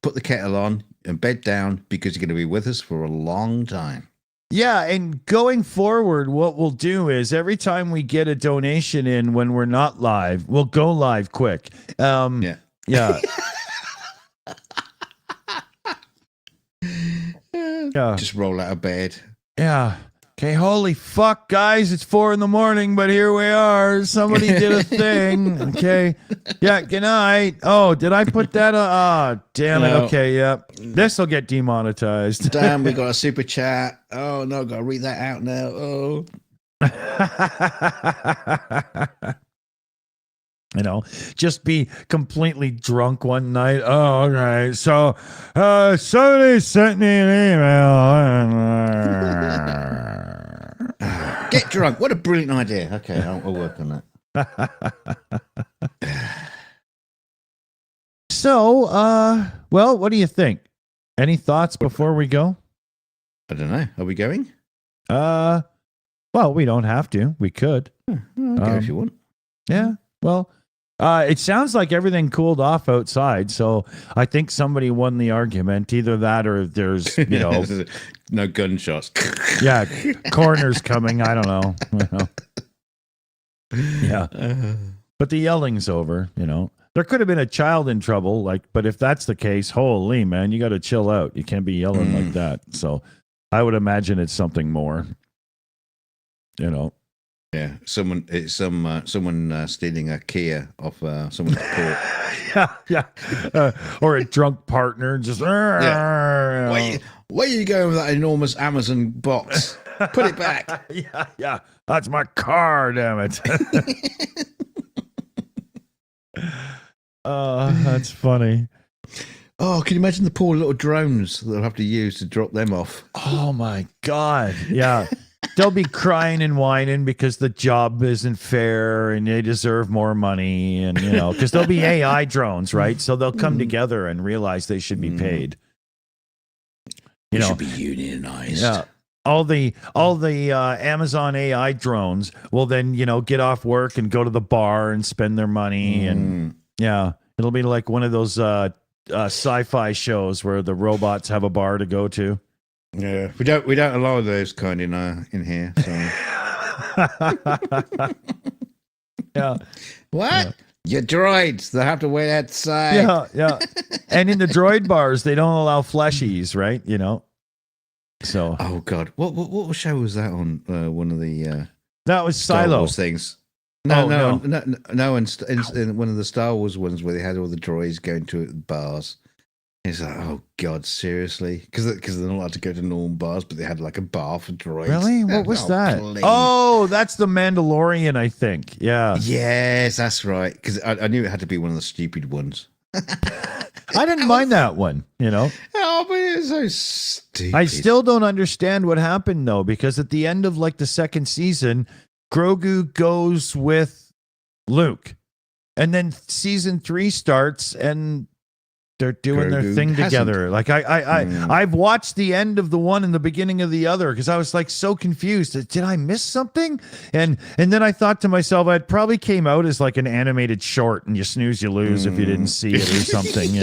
[SPEAKER 2] put the kettle on and bed down because you're going to be with us for a long time.
[SPEAKER 1] Yeah, and going forward, what we'll do is every time we get a donation in when we're not live, we'll go live quick.
[SPEAKER 2] Yeah.
[SPEAKER 1] Yeah. Yeah.
[SPEAKER 2] Just roll out of bed.
[SPEAKER 1] Yeah. Okay, holy fuck, guys, it's 4 a.m, but here we are. Somebody did a thing. Okay. Yeah, good night. Oh, did I put that on? Oh, damn it.
[SPEAKER 2] No.
[SPEAKER 1] Okay, yeah. This will get demonetized.
[SPEAKER 2] Damn, we got a super chat. Oh no, got to read that out now. Oh.
[SPEAKER 1] Just be completely drunk one night. Oh, okay. So, somebody sent me an email.
[SPEAKER 2] Get drunk. What a brilliant idea. Okay, I'll work on that.
[SPEAKER 1] So, well, what do you think? Any thoughts before we go?
[SPEAKER 2] I don't know. Are we going?
[SPEAKER 1] Well, we don't have to. We could.
[SPEAKER 2] I'll go if you want.
[SPEAKER 1] Yeah. Well, it sounds like everything cooled off outside, so I think somebody won the argument. Either that or there's,
[SPEAKER 2] no gunshots.
[SPEAKER 1] yeah, corners coming. I don't know. Yeah. But the yelling's over, There could have been a child in trouble, but if that's the case, holy man, you got to chill out. You can't be yelling like that. So I would imagine it's something more,
[SPEAKER 2] Yeah, someone stealing a Kia off someone's porch.
[SPEAKER 1] Yeah. Or a drunk partner just.
[SPEAKER 2] Yeah. Where are you going with that enormous Amazon box? Put it back.
[SPEAKER 1] Yeah. That's my car, damn it. That's funny.
[SPEAKER 2] Oh, can you imagine the poor little drones they'll have to use to drop them off?
[SPEAKER 1] Oh my God. Yeah. They'll be crying and whining because the job isn't fair and they deserve more money. And, because there'll be AI drones, right? So they'll come together and realize they should be paid.
[SPEAKER 2] They should be unionized.
[SPEAKER 1] Yeah. All the Amazon AI drones will then, get off work and go to the bar and spend their money. And yeah, it'll be like one of those sci-fi shows where the robots have a bar to go to.
[SPEAKER 2] Yeah, we don't allow those kind in here. So.
[SPEAKER 1] Yeah.
[SPEAKER 2] What?
[SPEAKER 1] Yeah.
[SPEAKER 2] Your droids, they have to wait outside.
[SPEAKER 1] Yeah. And in the droid bars, they don't allow fleshies, right? So.
[SPEAKER 2] Oh God, what show was that on? One of the
[SPEAKER 1] that was
[SPEAKER 2] Star
[SPEAKER 1] Silo
[SPEAKER 2] Wars things. No. In
[SPEAKER 1] Oh.
[SPEAKER 2] one of the Star Wars ones where they had all the droids going to bars. It's like, oh God, seriously? Because they're not allowed to go to normal bars, but they had like a bar for droids.
[SPEAKER 1] Really? What was that?
[SPEAKER 2] Please.
[SPEAKER 1] Oh, that's the Mandalorian, I think. Yeah.
[SPEAKER 2] Yes, that's right. Because I knew it had to be one of the stupid ones.
[SPEAKER 1] I didn't mind that one,
[SPEAKER 2] Oh, but it was so stupid.
[SPEAKER 1] I still don't understand what happened, though, because at the end of the second season, Grogu goes with Luke. And then season 3 starts and they're doing their thing together. I've watched the end of the one and the beginning of the other because I was so confused. Did I miss something? And then I thought to myself, it probably came out as an animated short, and you snooze, you lose if you didn't see it or something,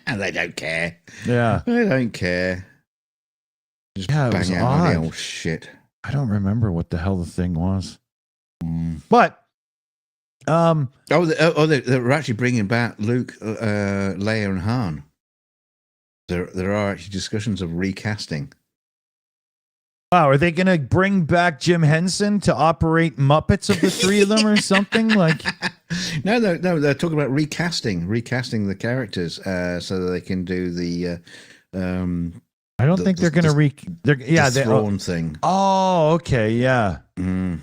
[SPEAKER 2] And they don't care.
[SPEAKER 1] Yeah,
[SPEAKER 2] they don't care. Just
[SPEAKER 1] it was
[SPEAKER 2] bang out
[SPEAKER 1] odd.
[SPEAKER 2] the old shit.
[SPEAKER 1] I don't remember what the hell the thing was, but.
[SPEAKER 2] They were actually bringing back Luke, Leia, and Han. There are actually discussions of recasting.
[SPEAKER 1] Wow, are they going to bring back Jim Henson to operate Muppets of the three of them or something? Like,
[SPEAKER 2] no, they're talking about recasting the characters so that they can do the.
[SPEAKER 1] I don't think they're going to
[SPEAKER 2] the Thrawn thing.
[SPEAKER 1] Oh, okay, yeah.
[SPEAKER 2] Mm.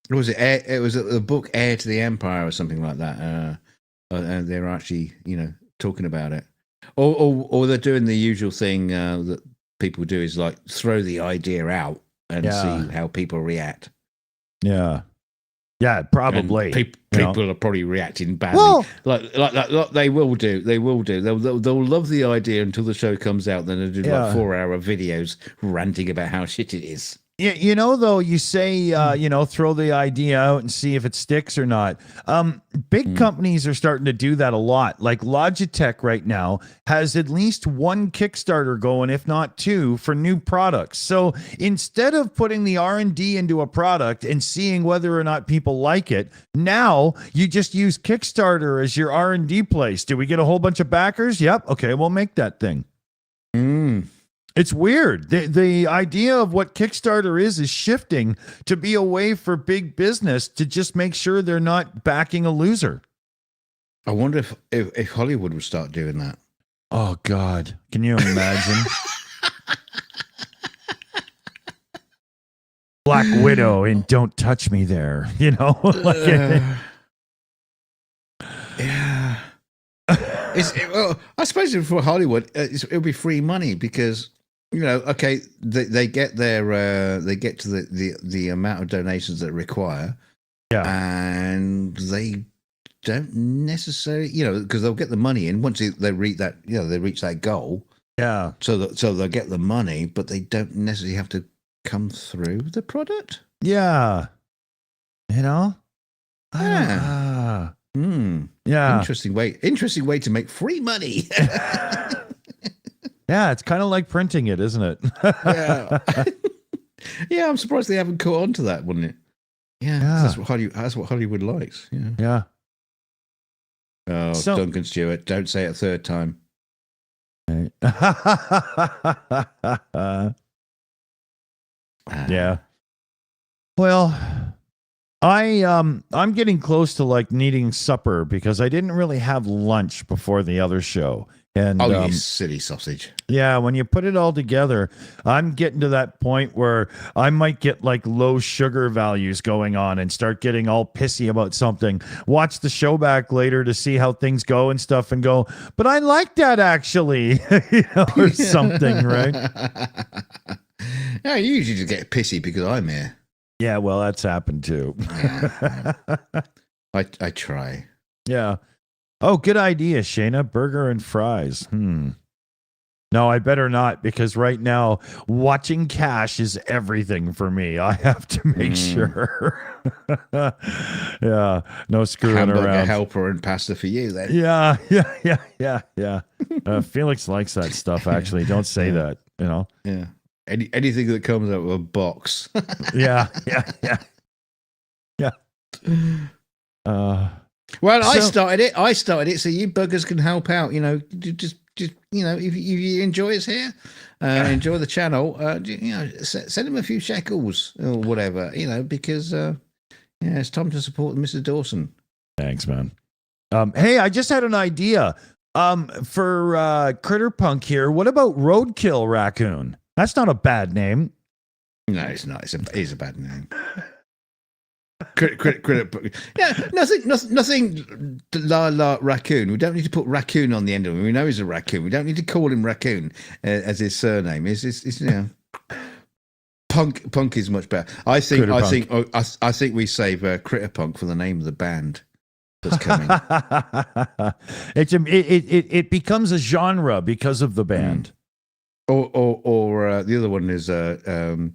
[SPEAKER 2] Was it? It was the book Heir to the Empire or something like that. And they're actually, talking about it, or they're doing the usual thing that people do is like throw the idea out and see how people react.
[SPEAKER 1] Yeah. Yeah, probably.
[SPEAKER 2] People are probably reacting badly. Well, like they will do. They will do. They'll love the idea until the show comes out. Then they'll do like 4-hour videos ranting about how shit it is.
[SPEAKER 1] Yeah, though, you say, throw the idea out and see if it sticks or not. Big companies are starting to do that a lot. Like Logitech right now has at least one Kickstarter going, if not two, for new products. So instead of putting the R&D into a product and seeing whether or not people like it, now you just use Kickstarter as your R&D place. Do we get a whole bunch of backers? Yep. Okay, we'll make that thing. It's weird. The idea of what Kickstarter is shifting to be a way for big business to just make sure they're not backing a loser.
[SPEAKER 2] I wonder if Hollywood would start doing that.
[SPEAKER 1] Oh, God. Can you imagine? Black Widow and Don't Touch Me There,
[SPEAKER 2] Yeah. Well, I suppose for Hollywood, it'll be free money because... okay, they get they get to the amount of donations that require, and they don't necessarily, because they'll get the money in once they reach that, they reach that goal, So they'll get the money, but they don't necessarily have to come through the product.
[SPEAKER 1] Yeah, Yeah.
[SPEAKER 2] Interesting way to make free money.
[SPEAKER 1] Yeah, it's kind of like printing it, isn't it?
[SPEAKER 2] Yeah. Yeah, I'm surprised they haven't caught on to that, wouldn't it? Yeah. That's what Hollywood likes. Yeah. Oh, so, Duncan Stewart, don't say it a third time.
[SPEAKER 1] Yeah. Well, I'm getting close to like needing supper because I didn't really have lunch before the other show. And,
[SPEAKER 2] you silly sausage.
[SPEAKER 1] Yeah, when you put it all together, I'm getting to that point where I might get like low sugar values going on and start getting all pissy about something. Watch the show back later to see how things go and stuff and go, but I like that actually, or something, right?
[SPEAKER 2] Yeah, you usually just get pissy because I'm here.
[SPEAKER 1] Yeah, well, that's happened too.
[SPEAKER 2] I try.
[SPEAKER 1] Yeah. Oh, good idea, Shayna. Burger and fries. No, I better not, because right now watching cash is everything for me. I have to make sure. Yeah, no screwing
[SPEAKER 2] Hamburger
[SPEAKER 1] around.
[SPEAKER 2] Helper and pasta for you then.
[SPEAKER 1] Yeah. Felix likes that stuff. Actually, don't say that.
[SPEAKER 2] Yeah. Anything that comes out of a box.
[SPEAKER 1] Yeah.
[SPEAKER 2] Well, I started it, so you buggers can help out. Just if you enjoy us here, enjoy the channel. Send him a few shekels or whatever. Because it's time to support Mr. Dawson.
[SPEAKER 1] Thanks, man. Hey, I just had an idea. For Critter Punk here, what about Roadkill Raccoon? That's not a bad name.
[SPEAKER 2] No, it's not. It's a bad name. Critter. Yeah, nothing. La raccoon. We don't need to put raccoon on the end of him. We know he's a raccoon. We don't need to call him raccoon as his surname. It's Punk is much better. I think we save Critter Punk for the name of the band that's coming.
[SPEAKER 1] It becomes a genre because of the band.
[SPEAKER 2] Or the other one is Dr.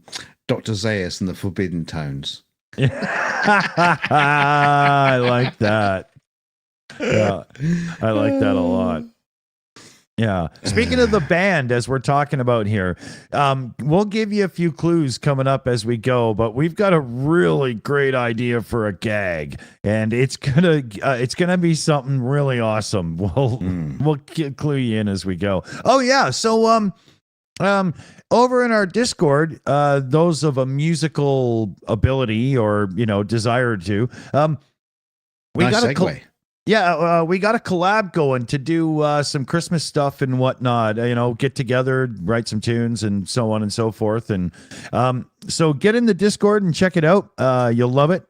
[SPEAKER 2] Zaius and the Forbidden Tones.
[SPEAKER 1] I like that. Yeah, I like that a lot. Yeah. Speaking of the band, as we're talking about here, we'll give you a few clues coming up as we go. But we've got a really great idea for a gag, and it's gonna be something really awesome. We'll clue you in as we go. Oh yeah. So over in our Discord, those of a musical ability or desire to, we
[SPEAKER 2] Nice
[SPEAKER 1] got a
[SPEAKER 2] segue.
[SPEAKER 1] we got a collab going to do some Christmas stuff and whatnot. Get together, write some tunes, and so on and so forth. And so get in the Discord and check it out. You'll love it.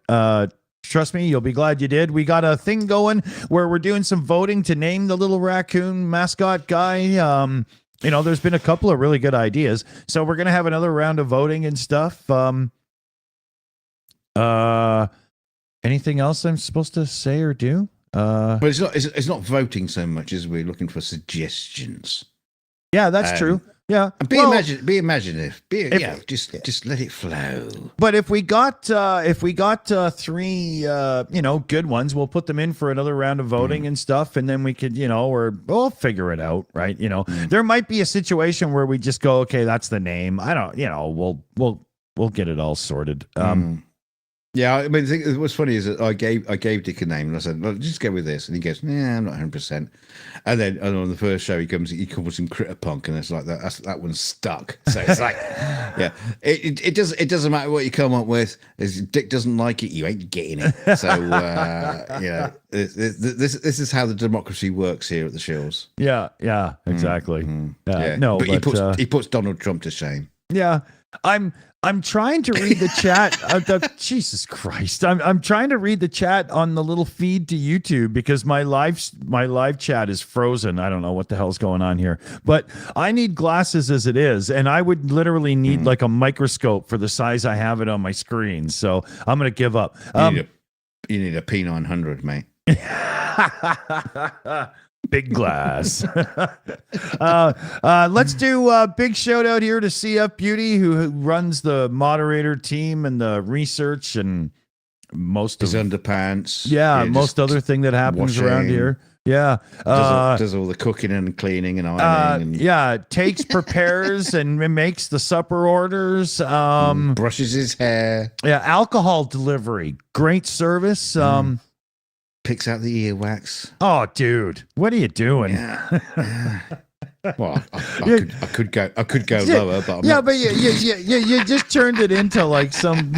[SPEAKER 1] Trust me, you'll be glad you did. We got a thing going where we're doing some voting to name the little raccoon mascot guy. There's been a couple of really good ideas, so we're gonna have another round of voting and stuff. Anything else I'm supposed to say or do?
[SPEAKER 2] But it's not voting so much as we're looking for suggestions.
[SPEAKER 1] Yeah, that's true. Yeah,
[SPEAKER 2] and be imaginative. Just let it flow.
[SPEAKER 1] But if we got three good ones, we'll put them in for another round of voting and stuff, and then we could we'll figure it out, right? There might be a situation where we just go, okay, that's the name. I don't, we'll get it all sorted.
[SPEAKER 2] Yeah, I mean, the thing, what's funny is that I gave Dick a name and I said, "Well, just go with this," and he goes, "Yeah, I'm not 100%." And then on the first show, he calls him Critter Punk, and it's like that one's stuck. So it's like, yeah, it doesn't matter what you come up with. If Dick doesn't like it, you ain't getting it. So this is how the democracy works here at the Shills.
[SPEAKER 1] Yeah, exactly.
[SPEAKER 2] Yeah.
[SPEAKER 1] No,
[SPEAKER 2] but he puts Donald Trump to shame.
[SPEAKER 1] Yeah, I'm trying to read the chat. Jesus Christ. I'm trying to read the chat on the little feed to YouTube because my live chat is frozen. I don't know what the hell's going on here. But I need glasses as it is, and I would literally need like a microscope for the size I have it on my screen. So I'm going to give up.
[SPEAKER 2] You need a P900, mate.
[SPEAKER 1] Big glass. Let's do a big shout out here to CF Beauty, who runs the moderator team and the research and most
[SPEAKER 2] his
[SPEAKER 1] of
[SPEAKER 2] underpants.
[SPEAKER 1] Yeah, most other thing that happens around here. Yeah.
[SPEAKER 2] Does all the cooking and cleaning and ironing.
[SPEAKER 1] Prepares and makes the supper orders.
[SPEAKER 2] Brushes his hair.
[SPEAKER 1] Yeah, alcohol delivery. Great service.
[SPEAKER 2] Picks out the earwax.
[SPEAKER 1] Oh, dude, what are you doing?
[SPEAKER 2] Yeah. Well, I could go lower, but I'm not.
[SPEAKER 1] But you just turned it into like some.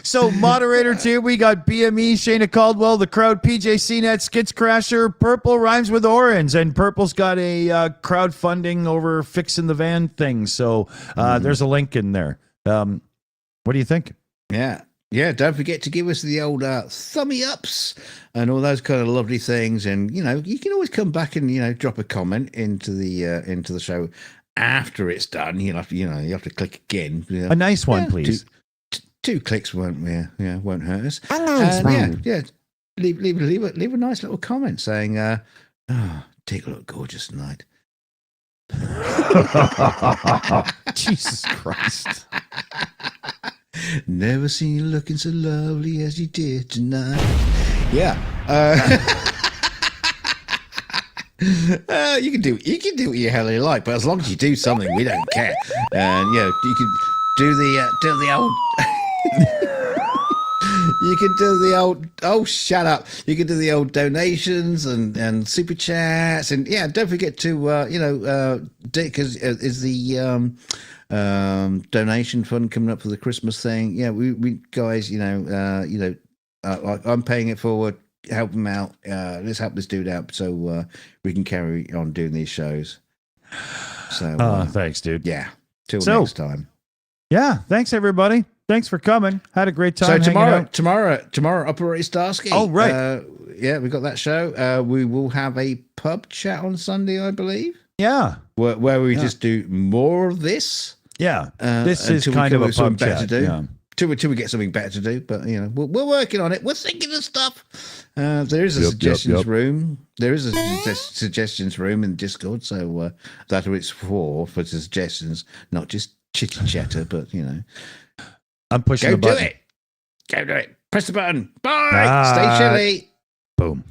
[SPEAKER 1] So moderator too, we got BME, Shayna Caldwell, the crowd, PJ CNET, Skits Crasher, Purple rhymes with orange, and Purple's got a crowdfunding over fixing the van thing. So there's a link in there. What do you think?
[SPEAKER 2] Yeah, don't forget to give us the old thummy ups and all those kind of lovely things. And you can always come back and drop a comment into the show after it's done. You have to click again.
[SPEAKER 1] A nice one, please.
[SPEAKER 2] Two clicks won't hurt us. A nice one. Yeah. Leave a nice little comment saying, "Dick look gorgeous tonight."
[SPEAKER 1] Jesus Christ.
[SPEAKER 2] Never seen you looking so lovely as you did tonight. Yeah. You can do what you hell you like, but as long as you do something, we don't care. And you can do the old. You can do the old. Oh, shut up! You can do the old donations and super chats, and don't forget to Dick is the donation fund coming up for the Christmas thing. Yeah, we guys, I'm paying it forward. Help him out. Let's help this dude out so we can carry on doing these shows. So
[SPEAKER 1] thanks, dude.
[SPEAKER 2] Yeah. Till next time.
[SPEAKER 1] Yeah. Thanks, everybody. Thanks for coming. Had a great time.
[SPEAKER 2] So tomorrow, Operator Starsky.
[SPEAKER 1] Oh, right.
[SPEAKER 2] We got that show. We will have a pub chat on Sunday, I believe.
[SPEAKER 1] Yeah.
[SPEAKER 2] Where we just do more of this.
[SPEAKER 1] Yeah. This is kind of a pub chat.
[SPEAKER 2] To do.
[SPEAKER 1] Yeah.
[SPEAKER 2] Till we get something better to do, but we're working on it. We're thinking of stuff. There is a suggestions room. There is a suggestions room in Discord, so that's what it's for suggestions, not just chitty chatter, but
[SPEAKER 1] I'm pushing the button.
[SPEAKER 2] Go do it. Press the button. Bye. Stay chilly.
[SPEAKER 1] Boom.